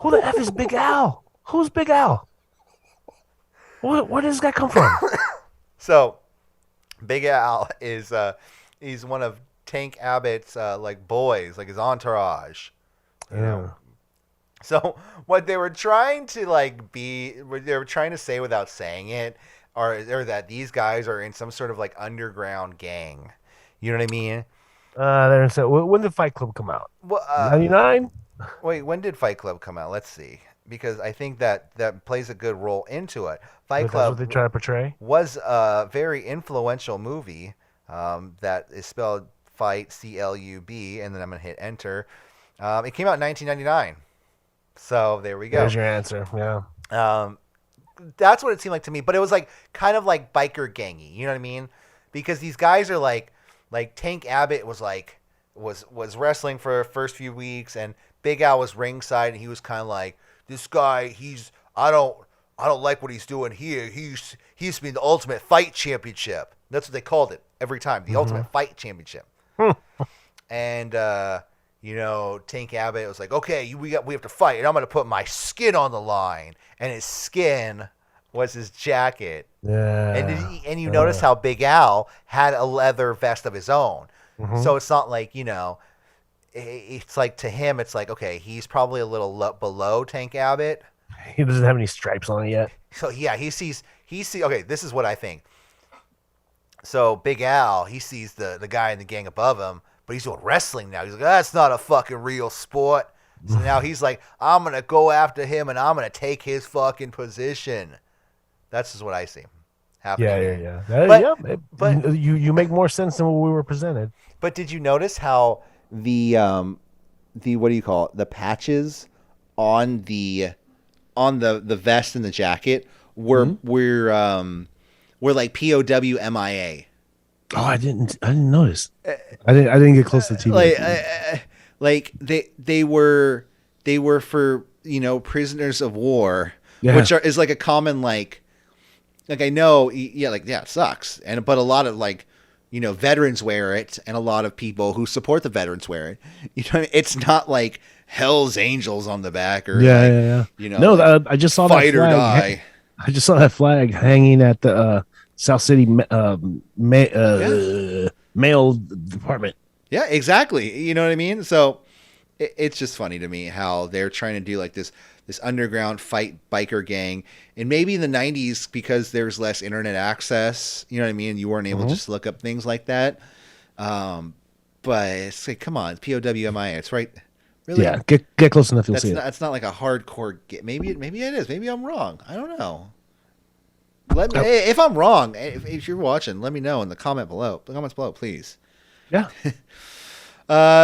Who the F is Big Al? Who's Big Al? Where does this guy come from? So, Big Al is he's one of Tank Abbott's like boys, like his entourage. You know. So what they were trying to what they were trying to say without saying it, or that these guys are in some sort of like underground gang. You know what I mean? When did Fight Club come out? Well, 99? wait, when did Fight Club come out? Let's see, because I think that plays a good role into it. Fight That's Club what they try to portray? was a very influential movie that is spelled Fight Club, and then I'm gonna hit enter. It came out in 1999. So there we go. There's your answer. Yeah. That's what it seemed like to me, but it was like kind of like biker gangy. You know what I mean? Because these guys are like Tank Abbott was wrestling for the first few weeks, and Big Al was ringside, and he was kind of like, this guy, I don't like what he's doing here. He used to be the Ultimate Fight Championship. That's what they called it every time, the Ultimate Fight Championship. And Tank Abbott was like, okay, we have to fight, and I'm gonna put my skin on the line, and his skin was his jacket. Yeah. And you notice how Big Al had a leather vest of his own. Mm-hmm. So it's not like, it's like to him, it's like, okay, he's probably a little below Tank Abbott. He doesn't have any stripes on it yet. So yeah, he sees, okay, this is what I think. So Big Al, he sees the guy in the gang above him, but he's doing wrestling now. He's like, that's not a fucking real sport. So now he's like, I'm going to go after him and I'm going to take his fucking position. That's just what I see happening. But you make more sense than what we were presented. But did you notice how the what do you call it? The patches on the vest and the jacket were like POW MIA. Oh, I didn't notice. I didn't get close to the TV. Like they were for, prisoners of war, which is like a common like I know, it sucks, but a lot of veterans wear it, and a lot of people who support the veterans wear it. It's not like Hell's Angels on the back or No, I just saw fight that flag. Or die. I just saw that flag hanging at the South City mail department. Yeah, exactly. You know what I mean? So it's just funny to me how they're trying to do like this underground fight biker gang. And maybe in the 90s, because there's less internet access, you know what I mean? You weren't able to just look up things like that. But it's like, come on, POWMIA. It's right. Really? Yeah, get close enough, you'll see it. That's not like a hardcore. Maybe it is. Maybe I'm wrong. I don't know. Let me, if I'm wrong, if you're watching, let me know in the comments below, please. Yeah.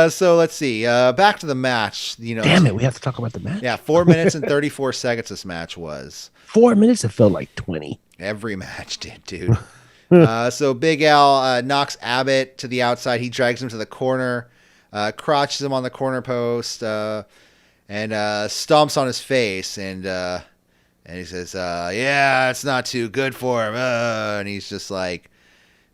So let's see. Back to the match. Damn it, we have to talk about the match. Yeah, 4 minutes and 34 seconds. This match was 4 minutes. It felt like 20. Every match did, dude. So Big Al knocks Abbott to the outside. He drags him to the corner, crotches him on the corner post, and stomps on his face. And he says, "Yeah, it's not too good for him." And he's just like.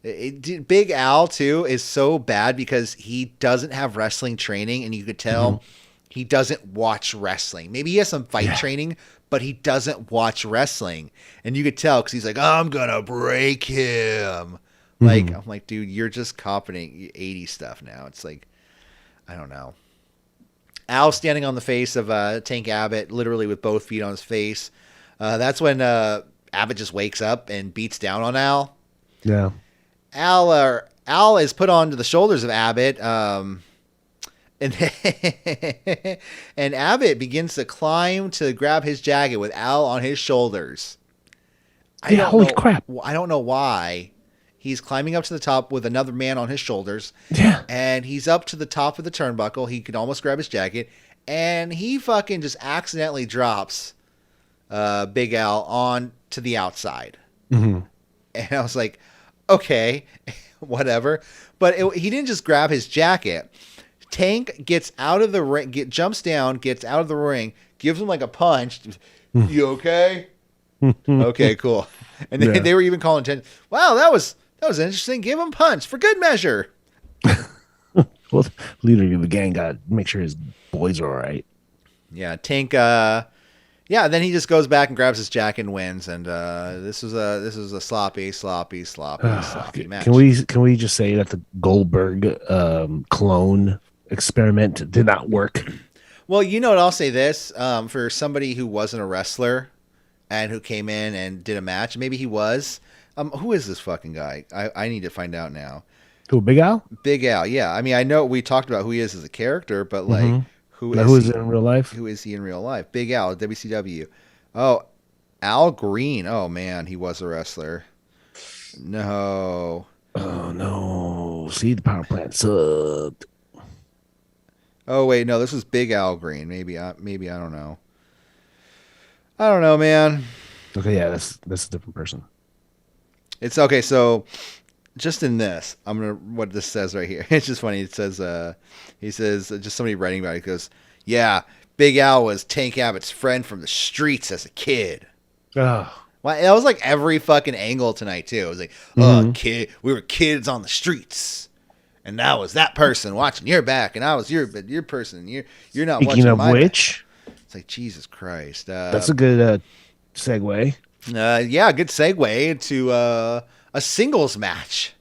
Big Al too is so bad because he doesn't have wrestling training, and you could tell he doesn't watch wrestling. Maybe he has some fight training, but he doesn't watch wrestling, and you could tell because he's like, "I'm gonna break him." Like I'm like, dude, you're just copying 80s stuff now. It's like, I don't know. Al standing on the face of Tank Abbott, literally with both feet on his face. That's when Abbott just wakes up and beats down on Al. Yeah. Al is put onto the shoulders of Abbott, and Abbott begins to climb to grab his jacket with Al on his shoulders. Holy crap! I don't know why he's climbing up to the top with another man on his shoulders. Yeah, and he's up to the top of the turnbuckle. He can almost grab his jacket, and he fucking just accidentally drops Big Al on to the outside. And I was like, okay, whatever. But he didn't just grab his jacket. Tank gets out of the ring, jumps down, gets out of the ring, gives him like a punch. You okay? Okay, cool. And they were even calling attention. Wow, that was interesting. Give him a punch for good measure. Well, leader of the gang got to make sure his boys are all right. Yeah, Tank. Then he just goes back and grabs his jacket and wins. And this was a sloppy match. Can we just say that the Goldberg clone experiment did not work? Well, you know what? I'll say this for somebody who wasn't a wrestler and who came in and did a match. Maybe he was. Who is this fucking guy? I need to find out now. Who, Big Al? Big Al, yeah. I mean, I know we talked about who he is as a character, but like. Who is it in real life? Who is he in real life? Big Al, WCW. Oh, Al Green. Oh, man, he was a wrestler. No. Oh, no. See, the power plant sucked. Oh, wait, no, this was Big Al Green. Maybe I don't know. I don't know, man. Okay, yeah, that's a different person. It's okay, so just in this, what this says right here. It's just funny. It says, he says, just somebody writing about it, he goes, yeah, Big Al was Tank Abbott's friend from the streets as a kid. Oh. Well, that was like every fucking angle tonight, too. It was like, kid, we were kids on the streets. And I was that person watching your back, and I was your person. You're not Speaking watching of my which, back. It's like, Jesus Christ. That's a good segue. Yeah, good segue to a singles match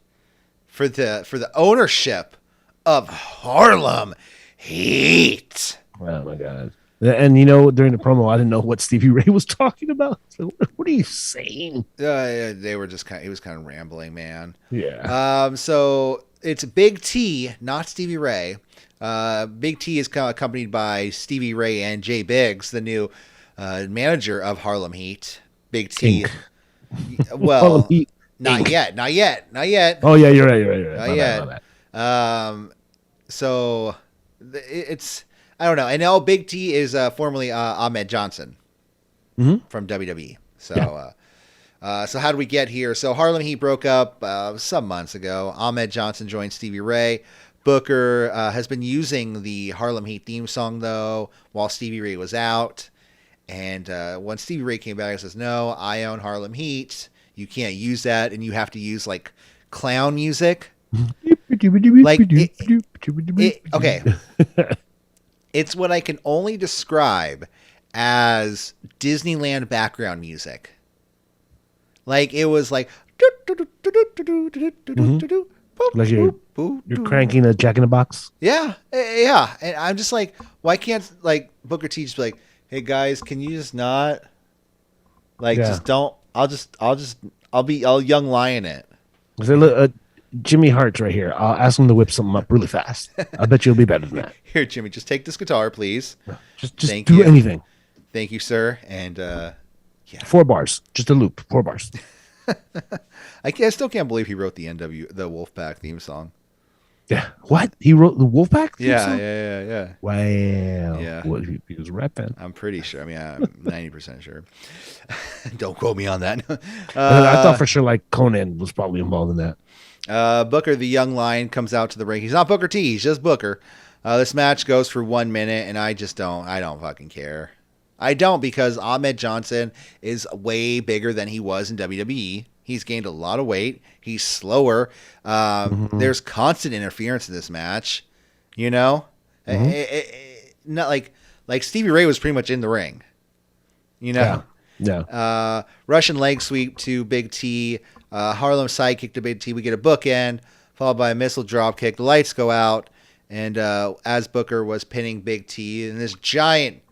for the ownership of Harlem Heat. Oh my God! And during the promo, I didn't know what Stevie Ray was talking about. So what are you saying? They were just he was kind of rambling, man. Yeah. So it's Big T, not Stevie Ray. Big T is accompanied by Stevie Ray and Jay Biggs, the new manager of Harlem Heat. Big T. Well, not yet. Oh yeah, you're right. Not yet. My bad. So it's I don't know. And now Big T is formerly Ahmed Johnson from WWE. So so how did we get here? So Harlem Heat broke up some months ago. Ahmed Johnson joined Stevie Ray. Booker has been using the Harlem Heat theme song though while Stevie Ray was out. And when Stevie Ray came back, he says, "No, I own Harlem Heat. You can't use that, and you have to use like clown music." Like, okay, it's what I can only describe as Disneyland background music. Like it was like, like you're cranking a Jack in the Box. Yeah, and I'm just like, why can't like Booker T just be like, "Hey guys, can you just not like just don't? I'll young lion it." Look, Jimmy Hart's right here. I'll ask him to whip something up really fast. I bet you'll be better than that. Here, Jimmy, just take this guitar, please. Just do anything. Thank you, sir. And 4 bars, just a loop. 4 bars. I still can't believe he wrote the Wolfpack theme song. Yeah. What? He wrote the Wolfpack theme song? Yeah. Wow. Yeah. Well, he was a rap fan. I'm pretty sure. I mean, I'm 90% sure. Don't quote me on that. I thought for sure like Conan was probably involved in that. Booker, the young lion, comes out to the ring. He's not Booker T. He's just Booker. This match goes for 1 minute, and I don't fucking care. I don't, because Ahmed Johnson is way bigger than he was in WWE. He's gained a lot of weight. He's slower. There's constant interference in this match. You know, not like Stevie Ray was pretty much in the ring. You know, Russian leg sweep to Big T. Harlem sidekick to Big T. We get a bookend followed by a missile drop kick. The lights go out, and as Booker was pinning Big T, and this giant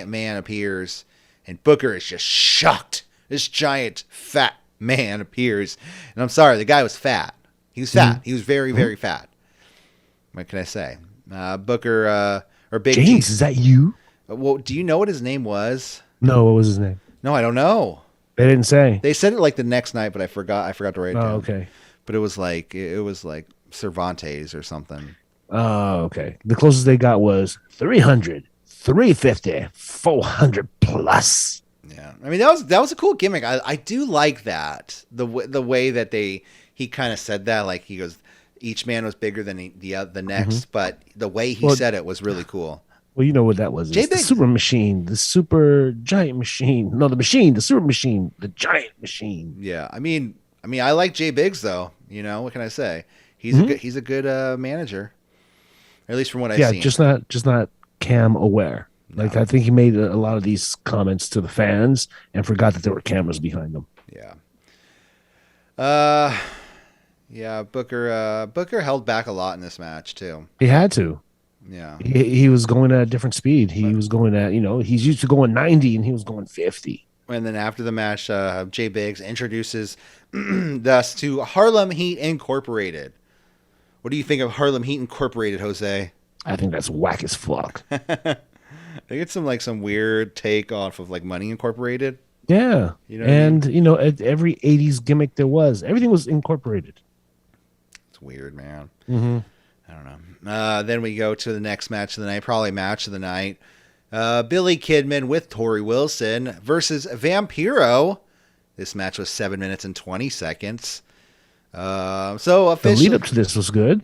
man appears, and Booker is just shocked. This giant fat man appears, and I'm sorry, the guy was fat. He was fat. He was very, very fat. What can I say? Booker or Big James, T. is that you? Well, do you know what his name was? No, what was his name? No, I don't know. They didn't say. They said it like the next night, but I forgot to write it down. Oh, okay. But it was like Cervantes or something. Oh, okay. The closest they got was 300, 350, 400 plus. Yeah, I mean that was a cool gimmick. I do like that the way that he kind of said that, like he goes, each man was bigger than the next, but the way he said it was really cool. Well, you know what that was. It's the super machine, the super giant machine. No, the super machine, the giant machine. Yeah, I mean, I like Jay Biggs though. You know, what can I say? He's a good manager, or at least from what I've seen. Yeah, just not cam aware. No. Like I think he made a lot of these comments to the fans and forgot that there were cameras behind them. Yeah. Yeah. Booker held back a lot in this match too. He had to. Yeah. He was going at a different speed. He was going at, he's used to going 90 and he was going 50. And then after the match, Jay Biggs introduces us to Harlem Heat Incorporated. What do you think of Harlem Heat Incorporated, Jose? I think that's whack as fuck. They get some weird take off of like Money Incorporated. Yeah. At every 80s gimmick there was, everything was incorporated. It's weird, man. Mm-hmm. I don't know. Then we go to the next match of the night, probably match of the night. Billy Kidman with Tori Wilson versus Vampiro. This match was 7 minutes and 20 seconds. So officially, the lead up to this was good.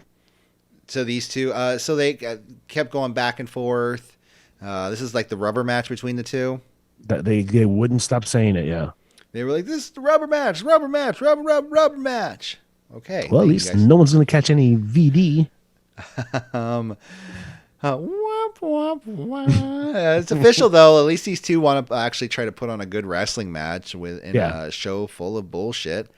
So these two, so they kept going back and forth. This is like the rubber match between the two. That they wouldn't stop saying it. Yeah, they were like, "This is the rubber match, rubber match." Okay. Well, at least no one's gonna catch any VD. It's official though. At least these two want to actually try to put on a good wrestling match in a show full of bullshit.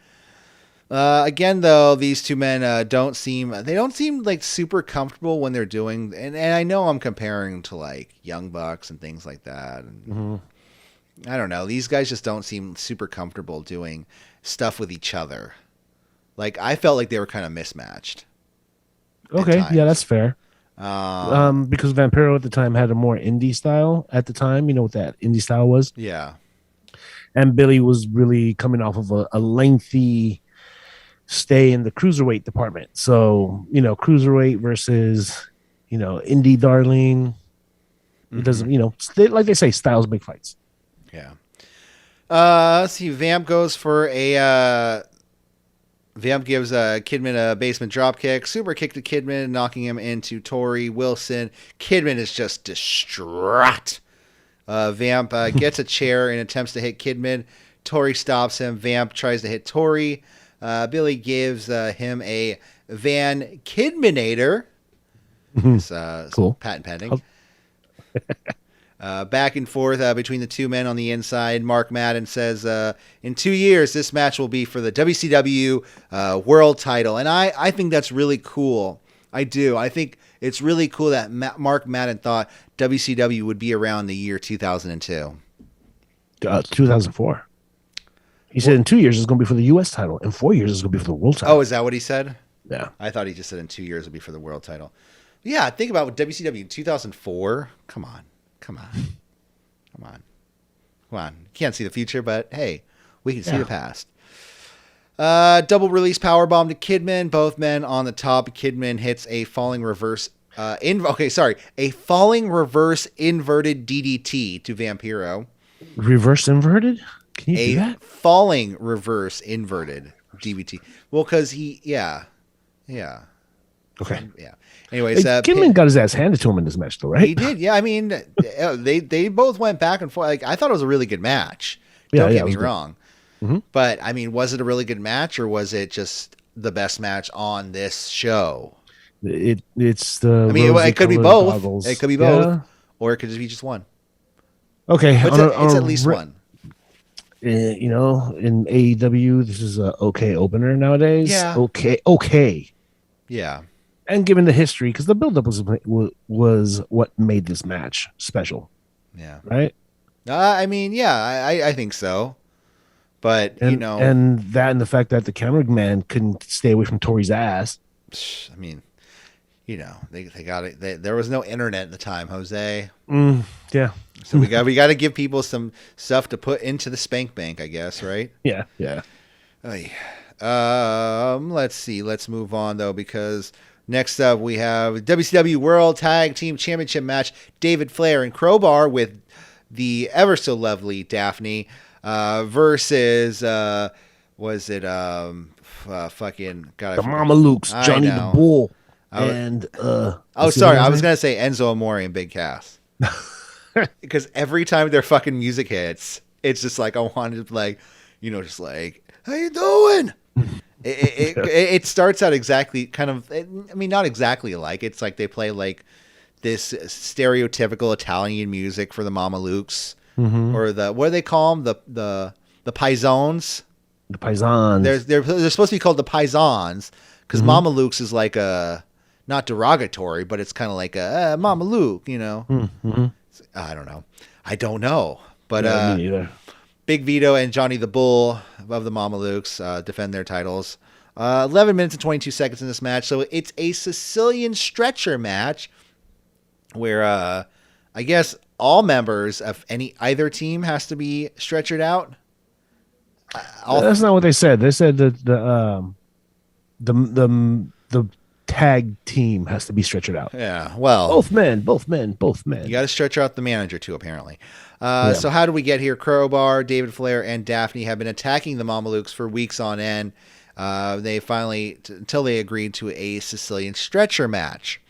Again, though, these two men don't seem like super comfortable when they're doing, and I know I'm comparing to like Young Bucks and things like that. And I don't know. These guys just don't seem super comfortable doing stuff with each other. Like I felt like they were kind of mismatched. Okay, yeah, that's fair. Um, Because Vampiro at the time had a more indie style at the time. You know what that indie style was? yeah. And Billy was really coming off of a lengthy stay in the cruiserweight department. So, cruiserweight versus, indie darling. It doesn't, like they say, styles make fights. Yeah. Let's see. Vamp goes for a. Vamp gives Kidman a basement dropkick. Super kick to Kidman, knocking him into Tori Wilson. Kidman is just distraught. Vamp gets a chair and attempts to hit Kidman. Tori stops him. Vamp tries to hit Tori. Billy gives him a Van Kidmanator. It's Cool. patent pending. Back and forth between the two men on the inside. Mark Madden says, in 2 years, this match will be for the WCW world title. And I think that's really cool. I do. I think it's really cool that Mark Madden thought WCW would be around the year 2002. 2004. He said in 2 years it's going to be for the U.S. title. In 4 years it's going to be for the world title. Oh, is that what he said? Yeah. I thought he just said in 2 years it would be for the world title. Yeah, think about WCW in 2004. Come on. You can't see the future, but hey, we can see the past. Double release powerbomb to Kidman. Both men on the top. Kidman hits a falling reverse. A falling reverse inverted DDT to Vampiro. Reverse inverted? Can you do that? Falling reverse inverted DDT. Well, because yeah. Okay. Yeah. Anyways, Kidman got his ass handed to him in this match, though, right? He did. Yeah. I mean, they both went back and forth. Like, I thought it was a really good match. Don't get me wrong. Mm-hmm. But I mean, was it a really good match, or was it just the best match on this show? It's the. I mean, it could be both. Goggles. It could be both, or it could just be just one. Okay, it's at least one. In AEW, this is a okay opener nowadays. Yeah. Okay. Yeah. And given the history, because the buildup was what made this match special. Yeah. Right. I mean, yeah, I think so. But and the fact that the cameraman couldn't stay away from Tori's ass. I mean, they got it. There was no internet at the time, Jose. Yeah. So we got to give people some stuff to put into the spank bank, I guess, right? Yeah. Let's see. Let's move on though, because next up we have WCW World Tag Team Championship match. David Flair and Crowbar with the ever so lovely Daphne versus was it fucking God, the Mama Luke's, Johnny the Bull, sorry, I was gonna say Enzo Amore and Big Cass. Because every time their fucking music hits, it's just like I wanted to just like, how you doing? It starts out exactly not exactly alike. It's like they play like this stereotypical Italian music for the Mama Lukes, or what do they call them? The Paisans. The Paisans. They're supposed to be called the Paisans because Mama Luke's is like a not derogatory, but it's kind of like a Mama Luke, I don't know. But me neither. Big Vito and Johnny the Bull of the Mama Lukes defend their titles. 11 minutes and 22 seconds in this match. So it's a Sicilian stretcher match where I guess all members of either team has to be stretchered out. That's not what they said. They said that the tag team has to be stretchered out. Yeah, well, both men. You got to stretch out the manager too, apparently. So how do we get here? Crowbar, David Flair, and Daphne have been attacking the Mamalukes for weeks on end. They finally, until they agreed to a Sicilian stretcher match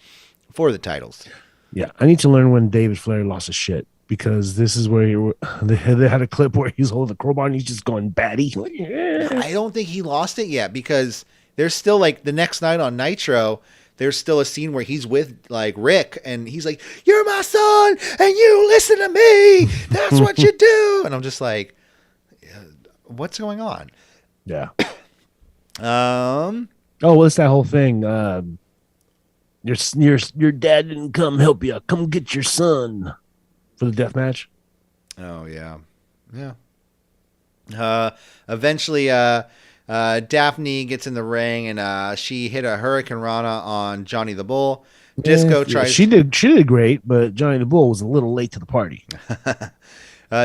for the titles. Yeah, I need to learn when David Flair lost his shit, because this is where they had a clip where he's holding the crowbar and he's just going batty. I don't think he lost it yet, because there's still like the next night on Nitro, there's still a scene where he's with like Rick and he's like, "You're my son and you listen to me. That's what you do." And I'm just like, what's going on? Yeah. Oh, well, it's that whole thing. Your dad didn't come help you. Come get your son for the death match. Oh yeah. Yeah. Eventually, Daphne gets in the ring and she hit a Hurricane Rana on Johnny the Bull. Disco tries. She did great, but Johnny the Bull was a little late to the party.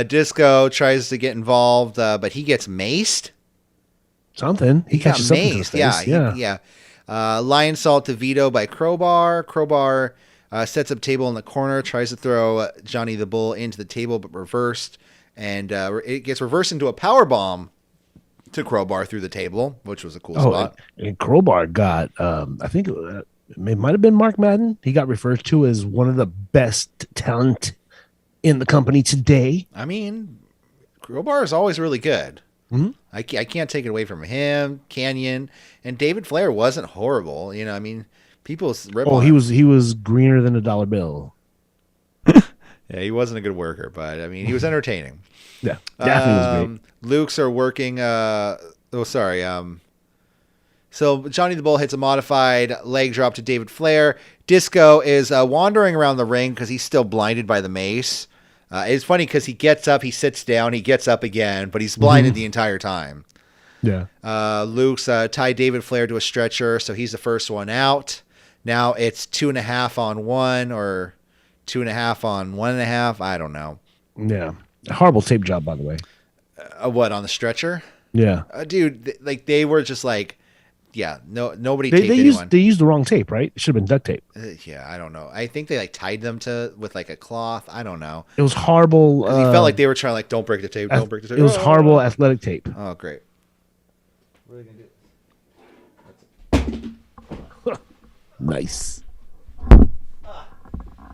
Disco tries to get involved, but he gets maced. Something. He catches something to the face. Yeah. Lion Salt to Vito by Crowbar. Crowbar sets up table in the corner, tries to throw Johnny the Bull into the table, but reversed. And it gets reversed into a power bomb to Crowbar through the table, which was a cool spot. And Crowbar got, I think it might have been Mark Madden. He got referred to as one of the best talent in the company today. I mean, Crowbar is always really good. Mm-hmm. I can't take it away from him, Canyon, and David Flair wasn't horrible. You know, I mean, people rip on him. He was greener than a dollar bill. Yeah, he wasn't a good worker, but I mean, he was entertaining. Yeah, Daphne was great. Luke's are working. So Johnny the Bull hits a modified leg drop to David Flair. Disco is wandering around the ring because he's still blinded by the mace. It's funny because he gets up, he sits down, he gets up again, but he's blinded the entire time. Yeah. Luke's tied David Flair to a stretcher, so he's the first one out. Now it's 2.5 on 1 or 2.5 on 1.5. I don't know. Yeah. Horrible tape job, by the way. What, on the stretcher? Yeah. Dude, they were just like, yeah, nobody taped anyone. They used the wrong tape, right? It should have been duct tape. Yeah, I don't know. I think they tied them with a cloth. I don't know. It was horrible. He felt like they were trying don't break the tape, don't break the tape. It was horrible athletic tape. Oh, great. What are they going to do? Nice.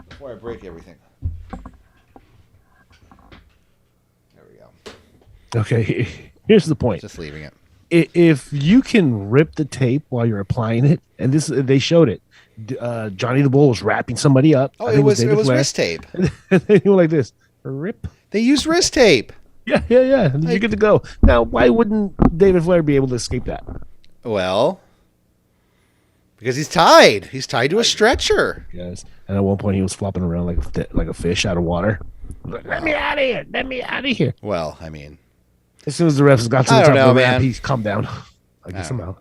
Before I break everything. There we go. Okay, here's the point. Just leaving it. If you can rip the tape while you're applying it, and they showed it, Johnny the Bull was wrapping somebody up. Oh, it was wrist tape. And then you were like this, rip. They used wrist tape. Yeah. You're good to go. Now, why wouldn't David Flair be able to escape that? Well, because he's tied. He's tied to a stretcher. Yes. And at one point, he was flopping around like a fish out of water. Let me out of here. Let me out of here. Well, I mean, as soon as the refs got to the top of the ramp, he's calmed down. I guess somehow.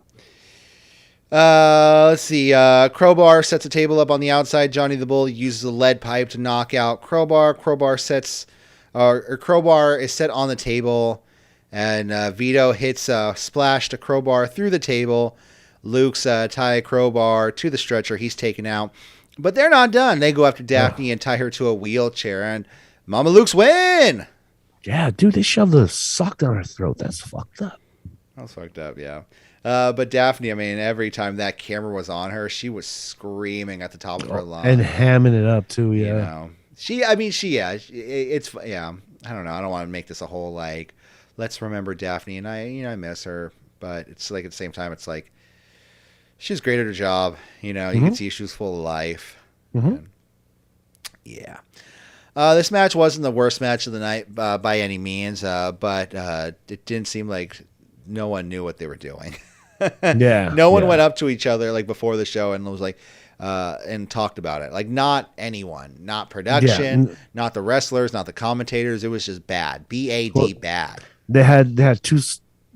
Let's see. Crowbar sets a table up on the outside. Johnny the Bull uses a lead pipe to knock out Crowbar. Crowbar is set on the table, and Vito hits a splash to Crowbar through the table. Luke's tie Crowbar to the stretcher. He's taken out, but they're not done. They go after Daphne and tie her to a wheelchair, and Mama Luke's win. Yeah, dude, they shoved the sock down her throat. That's fucked up. That's fucked up, yeah. But Daphne, I mean, every time that camera was on her, she was screaming at the top of her lungs. And hamming it up, too, yeah. You know. I don't know. I don't want to make this a whole, let's remember Daphne, and I miss her. But it's like, at the same time, it's like, she's great at her job. You know, you can see she was full of life. And, yeah. This match wasn't the worst match of the night by any means, but it didn't seem like no one knew what they were doing. No one went up to each other before the show and was and talked about it. Not anyone, not production, not the wrestlers, not the commentators. It was just bad. BAD, bad. They had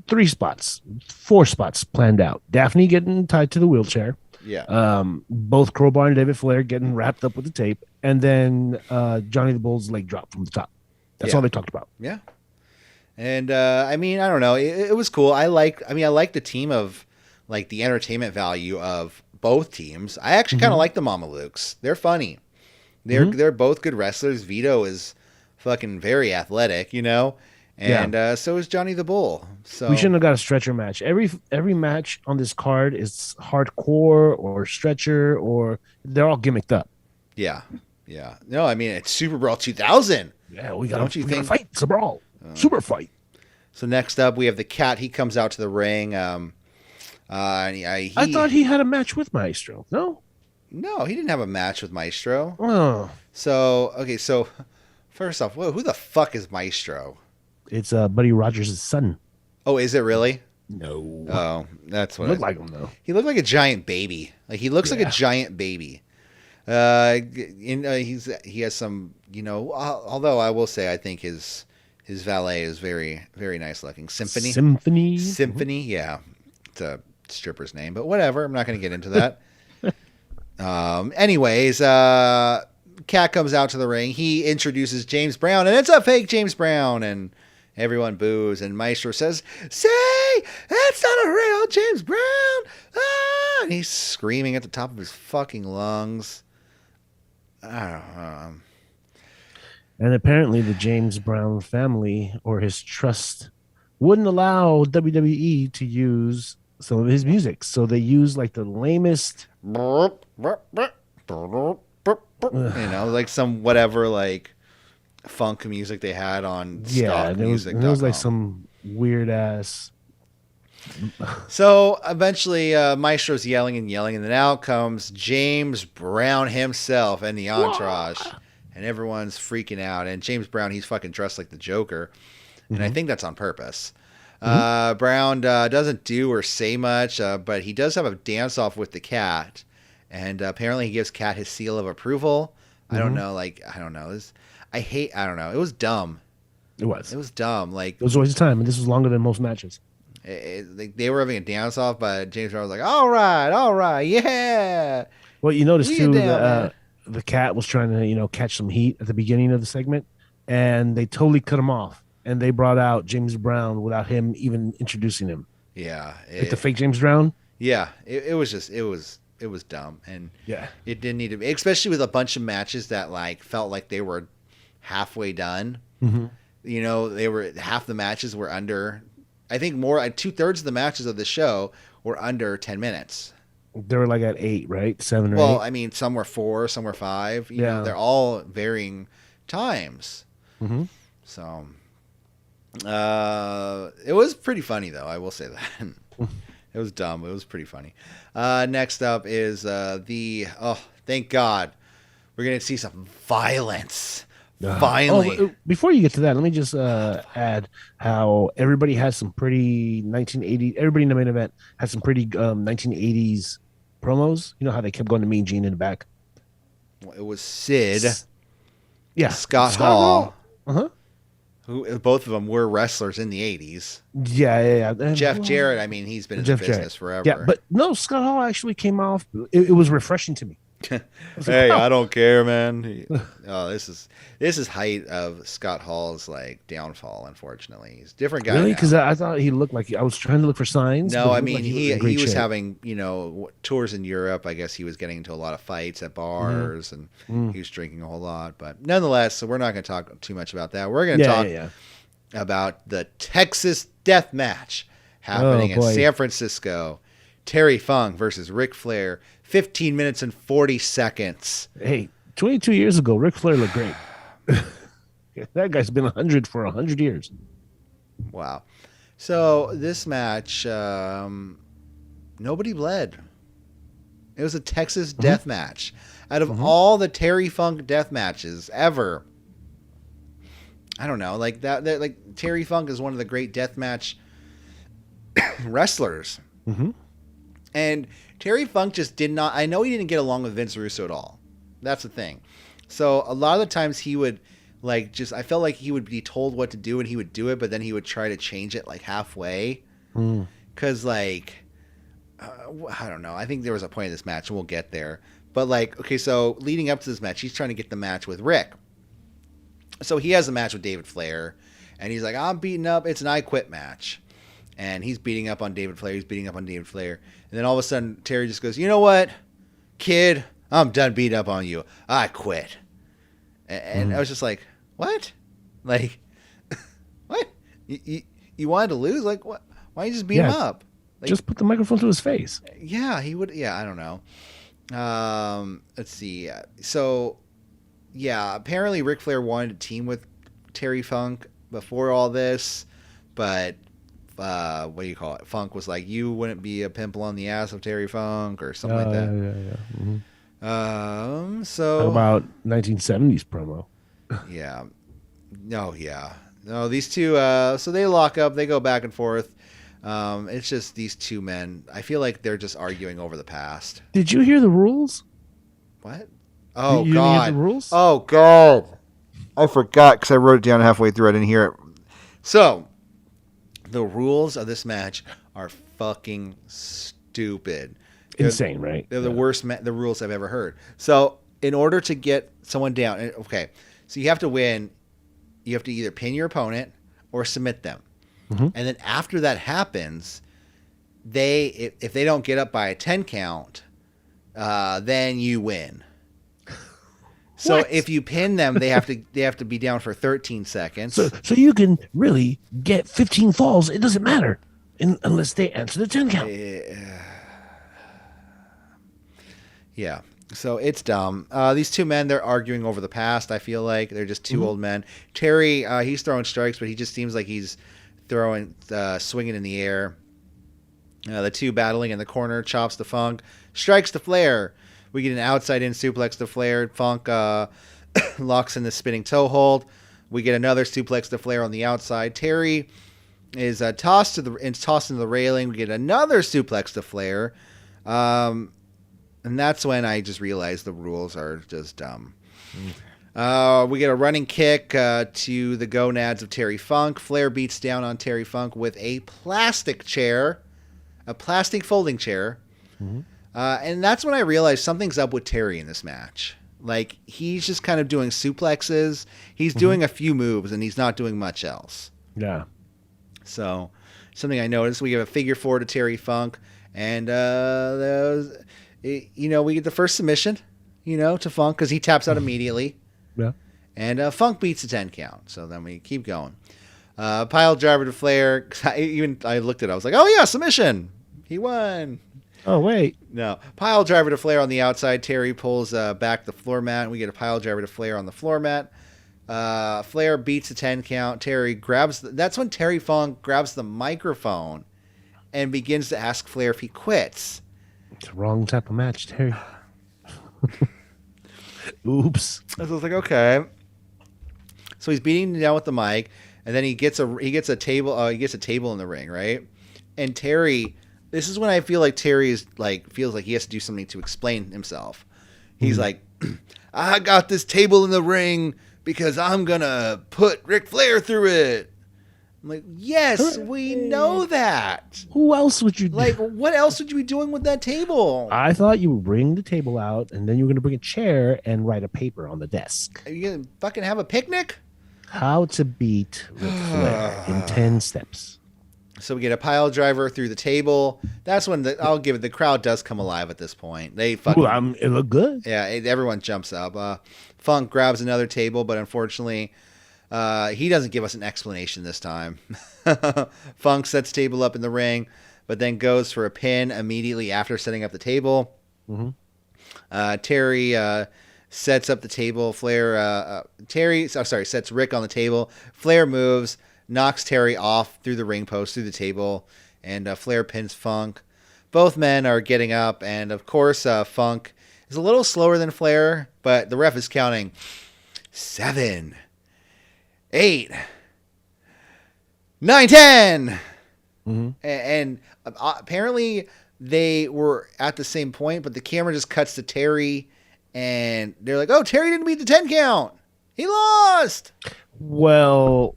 4 spots planned out. Daphne getting tied to the wheelchair. Yeah. Both Crowbar and David Flair getting wrapped up with the tape, and then Johnny the Bull's leg drop from the top. That's all they talked about. Yeah. And I mean, I don't know. It was cool. I like the team of the entertainment value of both teams. I actually kind of like the Mama Lukes. They're funny. They're both good wrestlers. Vito is fucking very athletic, you know. And so is Johnny the Bull. So we shouldn't have got a stretcher match. Every match on this card is hardcore or stretcher, or they're all gimmicked up. Yeah. No, I mean, it's Super Brawl 2000. Yeah, we got to fight. It's a brawl. Super fight. So next up, we have the Cat. He comes out to the ring. I thought he had a match with Maestro. No, he didn't have a match with Maestro. Oh. So first off, who the fuck is Maestro? It's Buddy Rogers' son. Oh, is it really? No. Oh, that's what. He looked like him though. He looked like a giant baby. He looks like a giant baby. He has some, although I will say I think his his valet is very, very nice looking. Symphony. Symphony. Yeah, it's a stripper's name, but whatever. I'm not going to get into that. Anyways, Cat comes out to the ring. He introduces James Brown, and it's a fake James Brown, and everyone boos. And Maestro says, "Say, that's not a real James Brown!" Ah! And he's screaming at the top of his fucking lungs. And apparently, the James Brown family or his trust wouldn't allow WWE to use some of his music, so they use like the lamest. Like some whatever, like funk music they had on stock music. There was like some weird ass. So eventually, Maestro's yelling, and then out comes James Brown himself and the entourage, and everyone's freaking out. And James Brown, he's fucking dressed like the Joker, and I think that's on purpose. Brown doesn't do or say much, but he does have a dance off with the Cat. And apparently he gives Cat his seal of approval. I don't know. I don't know. I don't know. It was dumb. It was dumb. Like, it was always time, and this was longer than most matches. They were having a dance off, but James Brown was like, all right, yeah. Well, you notice too that the Cat was trying to, catch some heat at the beginning of the segment, and they totally cut him off, and they brought out James Brown without him even introducing him. Yeah. Like the fake James Brown? Yeah. It was dumb, and it didn't need to be, especially with a bunch of matches that like felt like they were halfway done. They were half the matches were under. I think more 2/3 of the matches of the show were under 10 minutes. They were like at 8, right? 7 or 8. Well, I mean, some were 4, some were 5. You know, they're all varying times. So, it was pretty funny though. I will say that. It was dumb. It was pretty funny. Next up is thank God, we're going to see some violence. Finally. Before you get to that, let me just add how everybody has some pretty 1980. Everybody in the main event had some pretty 1980s promos. You know how they kept going to Mean Gene in the back? Well, it was Sid. Scott Hall. Who both of them were wrestlers in the 80s. Yeah. Jeff Jarrett, I mean, he's been in the business forever. Yeah, but no, Scott Hall actually came off. It was refreshing to me. Hey, I don't care, man. This is height of Scott Hall's like downfall. Unfortunately, he's a different guy. Really? Because I thought he looked like I was trying to look for signs. No, I mean like he was having tours in Europe. I guess he was getting into a lot of fights at bars, and he was drinking a whole lot. But nonetheless, so we're not going to talk too much about that. We're going to talk about the Texas Death Match happening in San Francisco. Terry Funk versus Ric Flair. 15 minutes and 40 seconds. Hey, 22 years ago, Ric Flair looked great. That guy's been 100 for 100 years. Wow. So this match, nobody bled. It was a Texas death match. Out of all the Terry Funk death matches ever, I don't know, like that like Terry Funk is one of the great death match wrestlers. And Terry Funk just did not. I know he didn't get along with Vince Russo at all. That's the thing. So a lot of the times he would I felt like he would be told what to do and he would do it, but then he would try to change it like halfway. Cause I don't know. I think there was a point in this match and we'll get there. But so leading up to this match, he's trying to get the match with Rick. So he has a match with David Flair and he's like, I'm beating up. It's an I Quit match. And he's beating up on David Flair. And then all of a sudden, Terry just goes, you know what, kid? I'm done beating up on you. I quit. And I was just like, what? Like, what? You wanted to lose? Like, what? Why don't you just beat him up? Like, just put the microphone to his face. Yeah, he would. Yeah, I don't know. Let's see. So, apparently Ric Flair wanted to team with Terry Funk before all this, but... what do you call it? Funk was like, you wouldn't be a pimple on the ass of Terry Funk or something like that. So how about 1970s promo? No, these two. So they lock up. They go back and forth. It's just these two men. I feel like they're just arguing over the past. Did you hear the rules? What? Oh you God! Hear the rules? Oh God! I forgot because I wrote it down halfway through. I didn't hear it. So, the rules of this match are fucking stupid. Insane, right? They're the worst the rules I've ever heard. So, in order to get someone down, okay, so you have to win. You have to either pin your opponent or submit them. Mm-hmm. And then after that happens, if they don't get up by a 10 count, then you win. So if you pin them, they have to be down for 13 seconds. So you can really get 15 falls. It doesn't matter unless they answer the 10 count. Yeah. So it's dumb. These two men, they're arguing over the past. I feel like they're just two old men. Terry, he's throwing strikes, but he just seems like he's swinging in the air. The two battling in the corner. Chops to Funk, strikes to Flair. We get an outside-in suplex to Flair. Funk locks in the spinning toe hold. We get another suplex to Flair on the outside. Terry is tossed into the railing. We get another suplex to Flair. And that's when I just realized the rules are just dumb. We get a running kick to the gonads of Terry Funk. Flair beats down on Terry Funk with a plastic folding chair. Mm-hmm. And that's when I realized something's up with Terry in this match. Like, he's just kind of doing suplexes. He's doing a few moves, and he's not doing much else. Yeah. So, something I noticed, we give a figure four to Terry Funk. And, we get the first submission, to Funk, because he taps out immediately. Yeah. And Funk beats the 10 count. So then we keep going. Pile driver to Flair. I looked at it. I was like, oh, yeah, submission. He won. Oh, wait. No. Pile driver to Flair on the outside. Terry pulls back the floor mat. We get a pile driver to Flair on the floor mat. Flair beats the 10 count. That's when Terry Funk grabs the microphone and begins to ask Flair if he quits. It's the wrong type of match, Terry. Oops. I was like, okay. So he's beating down with the mic, and then he gets a table. He gets a table in the ring, right? And Terry, this is when I feel like Terry feels like he has to do something to explain himself. He's like, I got this table in the ring because I'm gonna put Ric Flair through it. I'm like, yes, we know that. Who else would you do? Like, what else would you be doing with that table? I thought you would bring the table out, and then you were going to bring a chair and write a paper on the desk. Are you going to fucking have a picnic? How to beat Ric Flair in 10 steps. So we get a pile driver through the table. That's when I'll give it. The crowd does come alive at this point. They fucking. It looked good. Yeah, everyone jumps up. Funk grabs another table, but unfortunately, he doesn't give us an explanation this time. Funk sets table up in the ring, but then goes for a pin immediately after setting up the table. Mm-hmm. Terry sets up the table. Sets Rick on the table. Flair moves, knocks Terry off through the ring post, through the table, and Flair pins Funk. Both men are getting up, and of course, Funk is a little slower than Flair, but the ref is counting 7, 8, 9, 10. Mm-hmm. And apparently they were at the same point, but the camera just cuts to Terry, and they're like, oh, Terry didn't beat the 10 count. He lost. Well,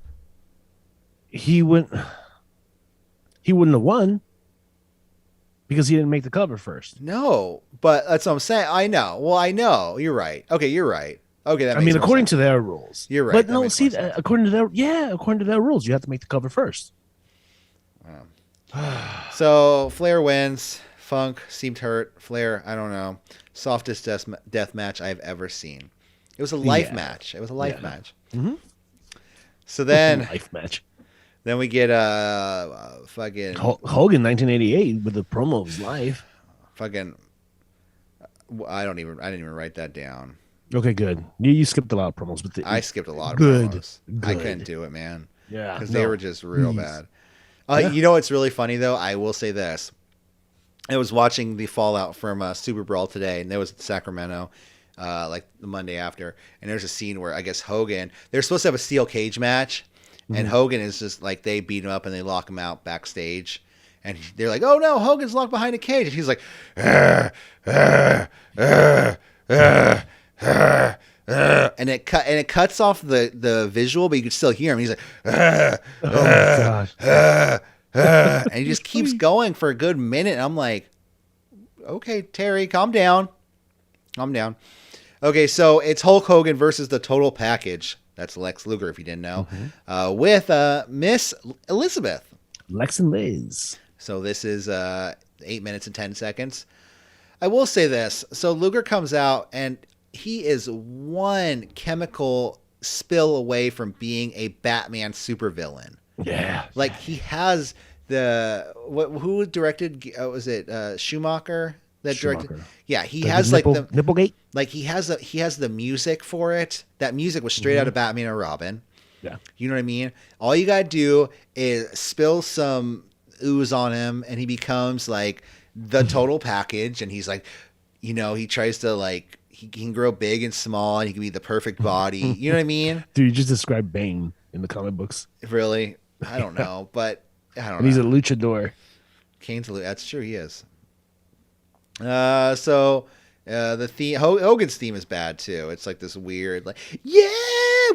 he wouldn't have won because he didn't make the cover first. No, but that's what I'm saying. I know. Well, I know. You're right. Okay, you're right. Okay, that makes according to their rules. You're right. But no, see, according to their rules, you have to make the cover first. So Flair wins. Funk seemed hurt. Flair, I don't know. Softest death match I've ever seen. It was a life match. It was a life match. Mm-hmm. So then life match. Then we get fucking Hogan 1988 with the promo of his life. Fucking I didn't even write that down. Okay, good. You skipped a lot of promos, but I skipped a lot of promos. Good. I couldn't do it, man. Yeah, because they were just real bad. You know what's really funny though? I will say this. I was watching the fallout from Super Brawl today, and there was Sacramento, like the Monday after, and there's a scene where I guess Hogan, they're supposed to have a steel cage match, and Hogan is just like, they beat him up and they lock him out backstage, and they're like, oh no, Hogan's locked behind a cage, and he's like, and it cuts off the visual, but you can still hear him. He's like, Oh my gosh. and he just keeps going for a good minute. And I'm like, okay, Terry, calm down. Calm down. Okay, so it's Hulk Hogan versus the Total Package. That's Lex Luger, if you didn't know, with Miss Elizabeth. Lex and Liz. So this is 8 minutes and 10 seconds. I will say this. So Luger comes out, and he is one chemical spill away from being a Batman supervillain. Yeah. Like, he has who directed, was it Schumacher? That directed, yeah, he has like the Nipplegate. Like he has the music for it. That music was straight out of Batman and Robin. Yeah, you know what I mean. All you gotta do is spill some ooze on him, and he becomes like the total package. And he's like, he tries to like he can grow big and small, and he can be the perfect body. You know what I mean? Dude, you just described Bane in the comic books. Really? I don't know, but I don't know. And he's a luchador. Kane's that's true. He is. So the theme, Hogan's theme is bad too. It's like this weird, like, yeah,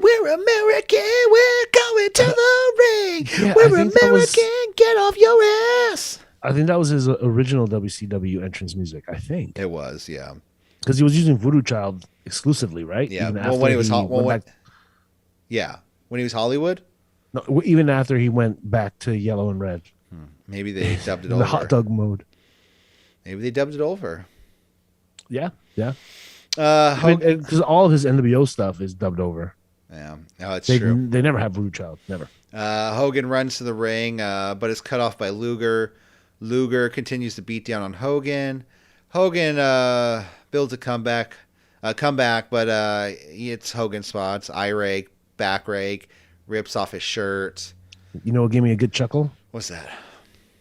we're American, we're going to the ring, yeah, we're American, get off your ass. I think that was his original WCW entrance music. I think it was, yeah, because he was using Voodoo Child exclusively, right? Yeah, when he was yeah, when he was Hollywood. No, even after he went back to yellow and red. Maybe they dubbed it over. The hot dog mode. Maybe they dubbed it over. Yeah. Because all of his NWO stuff is dubbed over. Yeah, no, it's true. They never have Voodoo Child, never. Hogan runs to the ring, but is cut off by Luger. Luger continues to beat down on Hogan. Hogan builds a comeback, but it's Hogan spots. Eye rake, back rake, rips off his shirt. You know what gave me a good chuckle? What's that?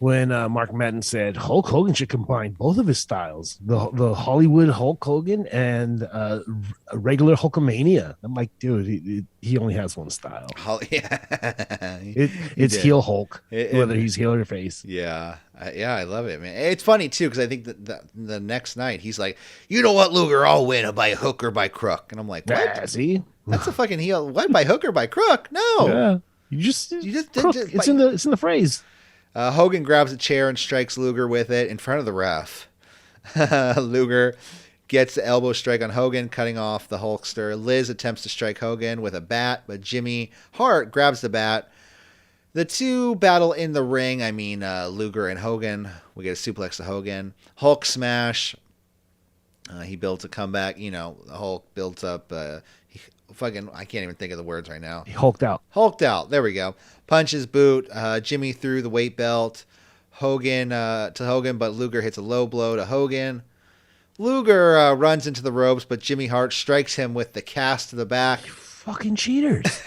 When Mark Madden said Hulk Hogan should combine both of his styles, the Hollywood Hulk Hogan and a regular Hulkamania. I'm like, dude, he only has one style. Yeah, it's heel Hulk, whether he's heel or face. Yeah, I love it, man. It's funny too because I think that the next night he's like, you know what, Luger, I'll win by hook or by crook, and I'm like, what? See, that's a fucking heel. What, by hook or by crook? No, yeah, you just crook. It's in the phrase. Hogan grabs a chair and strikes Luger with it in front of the ref. Luger gets the elbow strike on Hogan, cutting off the Hulkster. Liz attempts to strike Hogan with a bat, but Jimmy Hart grabs the bat. The two battle in the ring. I mean, Luger and Hogan. We get a suplex to Hogan. Hulk smash. He builds a comeback. The Hulk builds up. I can't even think of the words right now. He hulked out. There we go. Punches boot. Jimmy threw the weight belt. Hogan to Hogan, but Luger hits a low blow to Hogan. Luger runs into the ropes, but Jimmy Hart strikes him with the cast to the back. You fucking cheaters.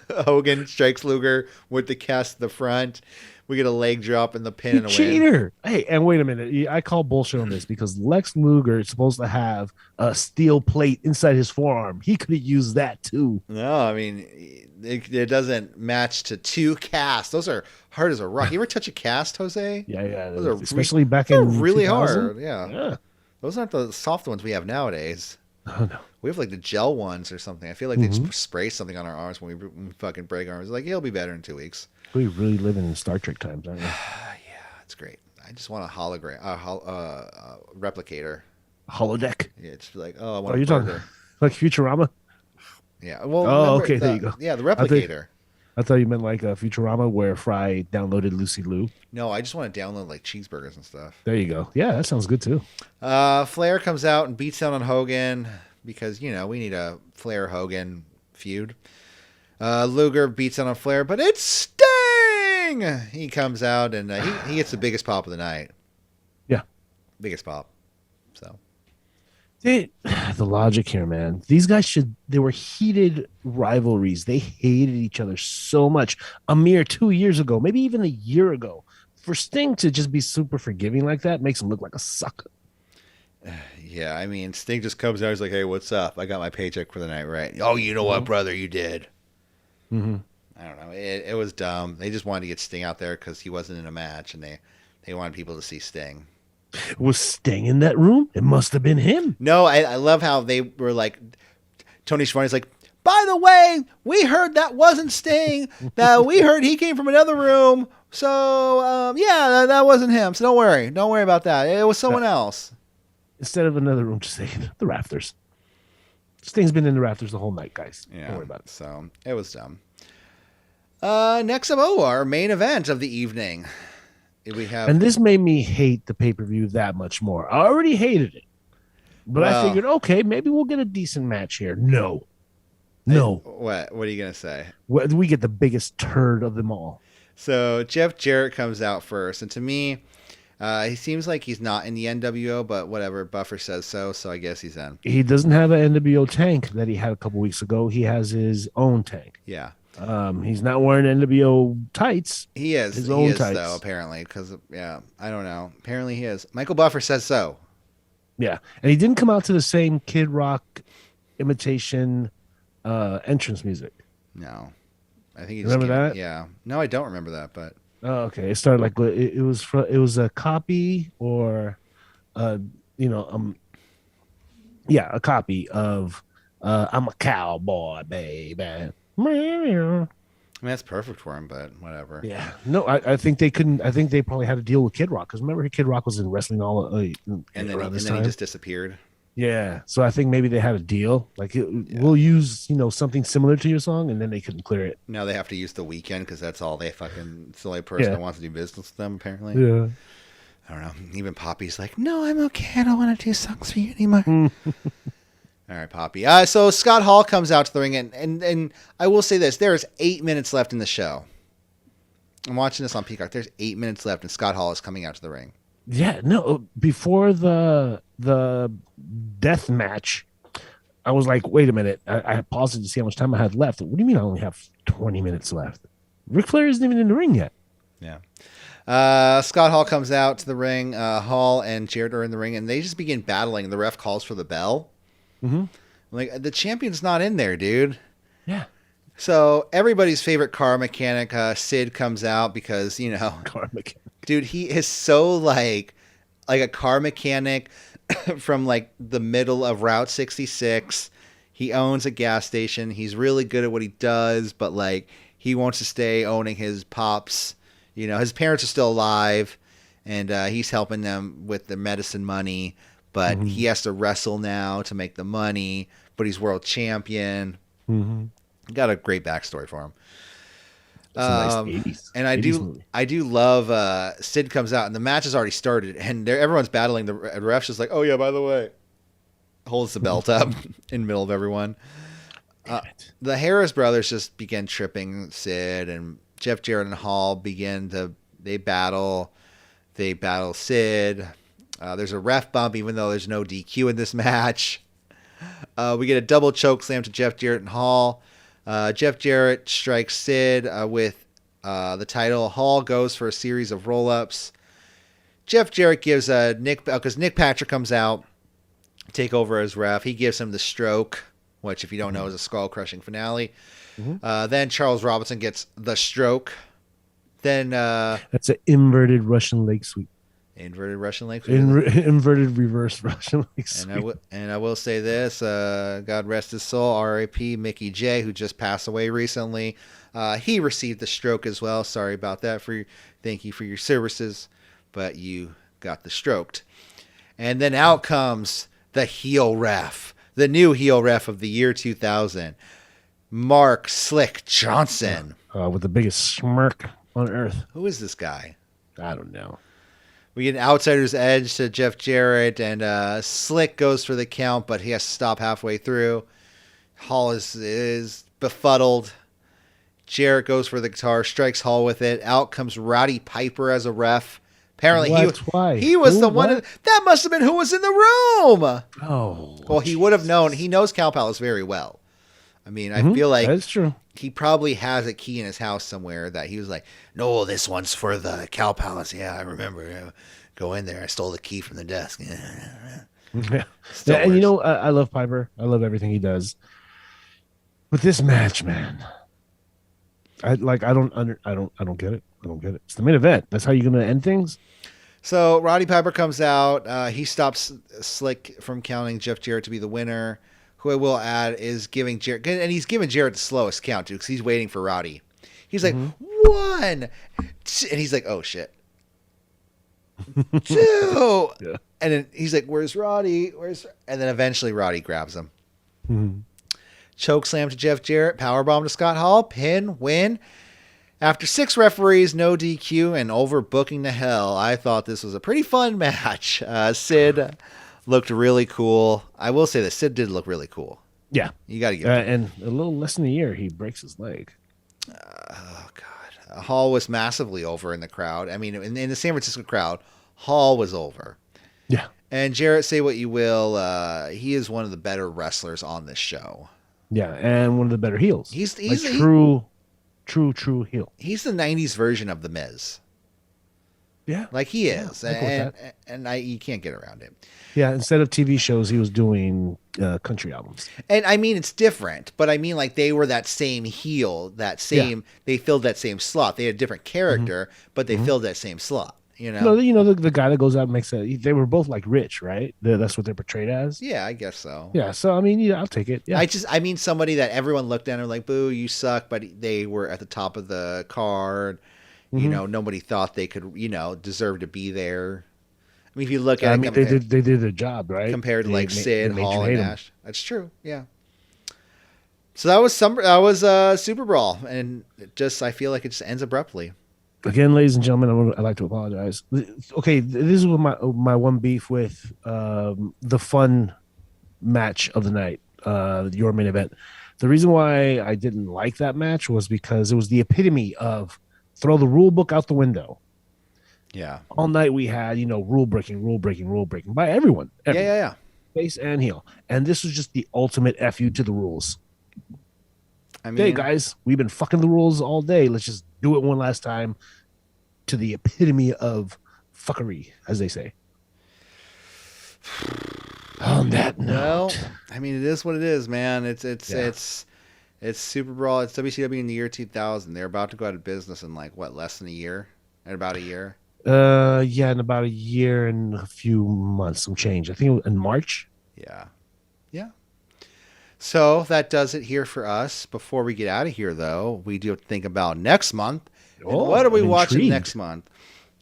Hogan strikes Luger with the cast to the front. We get a leg drop in the pin and a cheater. Win. Hey, and wait a minute. I call bullshit on this because Lex Luger is supposed to have a steel plate inside his forearm. He could have used that too. No, I mean, it doesn't match to two casts. Those are hard as a rock. You ever touch a cast, Jose? Yeah. Those are especially back in really 2000? Hard. Yeah. Those aren't the soft ones we have nowadays. Oh, no. We have like the gel ones or something. I feel like they just spray something on our arms when we fucking break arms. Like, he'll be better in 2 weeks. We really live in Star Trek times, aren't we? Yeah, it's great. I just want a hologram, replicator. Holodeck. Yeah, just like, I want. Oh, you're talking like Futurama? Yeah. Well. Okay. There you go. Yeah, the replicator. I thought you meant like Futurama, where Fry downloaded Lucy Liu. No, I just want to download like cheeseburgers and stuff. There you go. Yeah, that sounds good too. Flair comes out and beats down on Hogan because we need a Flair Hogan feud. Luger beats down on Flair, but it's Sting. He comes out and he gets the biggest pop of the night. Yeah, biggest pop. So, the logic here, man. These guys they were heated rivalries. They hated each other so much. A mere 2 years ago, maybe even a year ago, for Sting to just be super forgiving like that makes him look like a sucker. Yeah, I mean, Sting just comes out. He's like, "Hey, what's up? I got my paycheck for the night, right? Oh, you know what, brother? You did." Mm-hmm. I don't know. It was dumb. They just wanted to get Sting out there because he wasn't in a match, and they wanted people to see Sting. Was Sting in that room? It must have been him. No, I love how they were like, Tony Schiavone's like, by the way, we heard that wasn't Sting. That we heard he came from another room. So yeah, that wasn't him. So don't worry about that. It was someone else. Instead of another room, just say the rafters. Sting's been in the rafters the whole night, guys. Yeah, don't worry about it. So it was dumb. Next up, our main event of the evening. We have, and this made me hate the pay-per-view that much more. I already hated it, but I figured, okay, maybe we'll get a decent match here. No. What are you gonna say? We get the biggest turd of them all. So Jeff Jarrett comes out first, and to me, he seems like he's not in the NWO, but whatever. Buffer says so, so I guess he's in. He doesn't have an NWO tank that he had a couple weeks ago. He has his own tank. Yeah. He's not wearing NWO tights. He is. His own tights, though, apparently, because I don't know. Apparently, he is. Michael Buffer says so. Yeah, and he didn't come out to the same Kid Rock imitation entrance music. No, I think he remember that. Yeah. No, I don't remember that, but. Oh, okay. It started like it was a copy or, a copy of "I'm a Cowboy, Baby." I mean, that's perfect for him, but whatever. Yeah. No, I think they couldn't. I think they probably had to deal with Kid Rock because remember Kid Rock was in wrestling all and then he just disappeared. Yeah. So I think maybe they had a deal. Like we'll use something similar to your song, and then they couldn't clear it. Now they have to use The Weeknd because that's all they fucking. It's the only person that wants to do business with them apparently. Yeah. I don't know. Even Poppy's like, no, I'm okay. I don't want to do songs for you anymore. All right, Poppy. So Scott Hall comes out to the ring, and I will say this: there is 8 minutes left in the show. I'm watching this on Peacock. There's 8 minutes left, and Scott Hall is coming out to the ring. Yeah, no. Before the death match, I was like, wait a minute. I paused it to see how much time I had left. What do you mean I only have 20 minutes left? Ric Flair isn't even in the ring yet. Yeah. Scott Hall comes out to the ring. Hall and Jarrett are in the ring, and they just begin battling. The ref calls for the bell. Mm-hmm. Like, the champion's not in there, dude. Yeah. So everybody's favorite car mechanic, Sid, comes out because, car mechanic. Dude, he is so like a car mechanic from like the middle of Route 66. He owns a gas station. He's really good at what he does, but like he wants to stay owning his pops. His parents are still alive, and he's helping them with the medicine money. But he has to wrestle now to make the money. But he's world champion. Mm-hmm. Got a great backstory for him. Nice 80s, and I do love Sid comes out and the match has already started and everyone's battling. The ref's just like, oh yeah, by the way, holds the belt up in the middle of everyone. The Harris brothers just begin tripping Sid, and Jeff Jarrett and Hall they battle Sid. There's a ref bump even though there's no DQ in this match. We get a double choke slam to Jeff Jarrett and Hall. Jeff Jarrett strikes Sid with the title. Hall goes for a series of roll-ups. Jeff Jarrett gives because Nick Patrick comes out, take over as ref. He gives him the stroke, which if you don't know is a skull-crushing finale. Then Charles Robinson gets the stroke. Then that's an inverted Russian leg sweep. Inverted Russian leg sweep. Inverted reverse Russian leg sweep. And I will say this, God rest his soul, R.I.P. Mickey J, who just passed away recently. He received the stroke as well. Sorry about that. Thank you for your services, but you got the stroked. And then out comes the heel ref, the new heel ref of the year 2000, Mark Slick Johnson. With the biggest smirk on earth. Who is this guy? I don't know. We get an outsider's edge to Jeff Jarrett, and Slick goes for the count, but he has to stop halfway through. Hall is befuddled. Jarrett goes for the guitar, strikes Hall with it. Out comes Roddy Piper as a ref. Apparently, he was the one. That must have been who was in the room. Oh. Well, he would have known. He knows Cow Palace very well. I mean, I feel like that's true. He probably has a key in his house somewhere that he was like, no, this one's for the Cow Palace. Yeah, I remember. Go in there. I stole the key from the desk. Yeah. And I love Piper. I love everything he does. But this match, man, I don't get it. I don't get it. It's the main event. That's how you're gonna end things. So Roddy Piper comes out. He stops Slick from counting Jeff Jarrett to be the winner. Who I will add is giving Jarrett, and he's giving Jarrett the slowest count too, because he's waiting for Roddy. He's like 1, and he's like, oh shit, 2, yeah. And then he's like, where's Roddy? And then eventually Roddy grabs him. Choke slam to Jeff Jarrett, powerbomb to Scott Hall, pin, win. After 6 referees, no DQ, and overbooking to hell, I thought this was a pretty fun match. Sid looked really cool. I will say that Sid did look really cool. Yeah. You got to give it. And a little less than a year, he breaks his leg. Oh, God. Hall was massively over in the crowd. I mean, in the San Francisco crowd, Hall was over. Yeah. And Jarrett, say what you will, he is one of the better wrestlers on this show. Yeah, and one of the better heels. He's like true heel. He's the 90s version of The Miz. Yeah. Like he is. And you can't get around it. Yeah, instead of TV shows, he was doing country albums. And I mean, it's different, but I mean, like, they were that same heel, they filled that same slot. They had a different character, but they filled that same slot. You know, the guy that goes out and makes they were both like rich, right? That's what they're portrayed as. Yeah, I guess so. Yeah, so I mean, I'll take it. Yeah, I mean somebody that everyone looked at and were like, "Boo, you suck," but they were at the top of the card. You know, nobody thought they could, deserve to be there. I mean, if you look at it, they did their job, right? Compared to like Sid, Hall, and Nash. That's true. Yeah. So that was Super Brawl, and I feel like it just ends abruptly. Again, ladies and gentlemen, I'd like to apologize. Okay, this is my one beef with the fun match of the night, your main event. The reason why I didn't like that match was because it was the epitome of throw the rule book out the window. Yeah. All night we had, rule breaking by everyone. Yeah. Face and heel. And this was just the ultimate FU to the rules. I mean, hey guys, we've been fucking the rules all day. Let's just do it one last time to the epitome of fuckery, as they say. On that note. Well, I mean, it is what it is, man. It's Super Brawl. It's WCW in the year 2000. They're about to go out of business in less than a year? In about a year? Yeah, in about a year and a few months, some change. I think it was in March. Yeah. So that does it here for us. Before we get out of here, though, we do have to think about next month. What are we watching next month?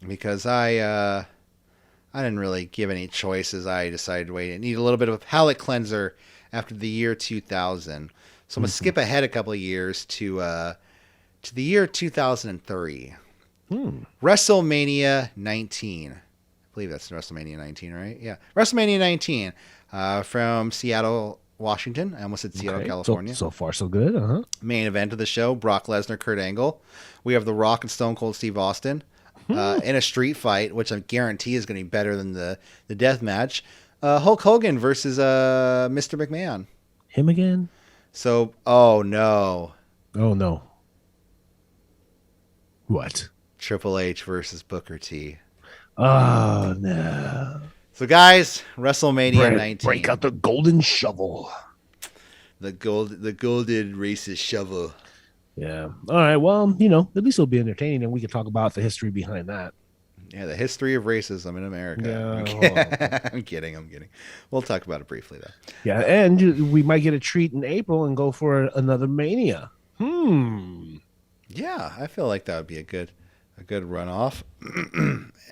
Because I didn't really give any choices. I decided to wait. I need a little bit of a palate cleanser after the year 2000. So I'm going to skip ahead a couple of years to the year 2003. WrestleMania 19. I believe that's WrestleMania 19, right? Yeah. WrestleMania 19 from Seattle, Washington. I almost said Seattle, California. So far, so good. Main event of the show, Brock Lesnar, Kurt Angle. We have The Rock and Stone Cold Steve Austin in a street fight, which I guarantee is going to be better than the death match. Hulk Hogan versus Mr. McMahon. Him again? So, oh no. What? Triple H versus Booker T. Oh no. So guys, WrestleMania 19. Break out the golden shovel. The golden racist shovel. Yeah. All right. Well, at least it'll be entertaining, and we can talk about the history behind that. Yeah, the history of racism in America. Yeah. I'm kidding. We'll talk about it briefly, though. Yeah, and we might get a treat in April and go for another Mania. Yeah, I feel like that would be a good runoff.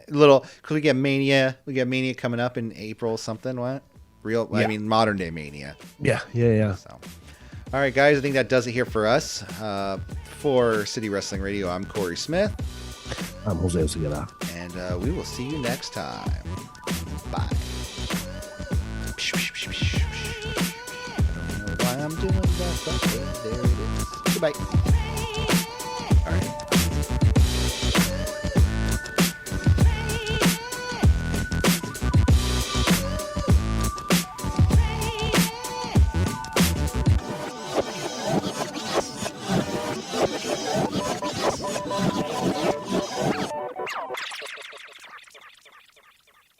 Because we get Mania. We got Mania coming up in April. Something what? Real? Yeah. I mean, modern day Mania. Yeah. So, all right, guys. I think that does it here for us. For City Wrestling Radio, I'm Corey Smith. I'm Jose Oseguera. And we will see you next time. Bye. I don't know why I'm doing that, but there it is. Goodbye.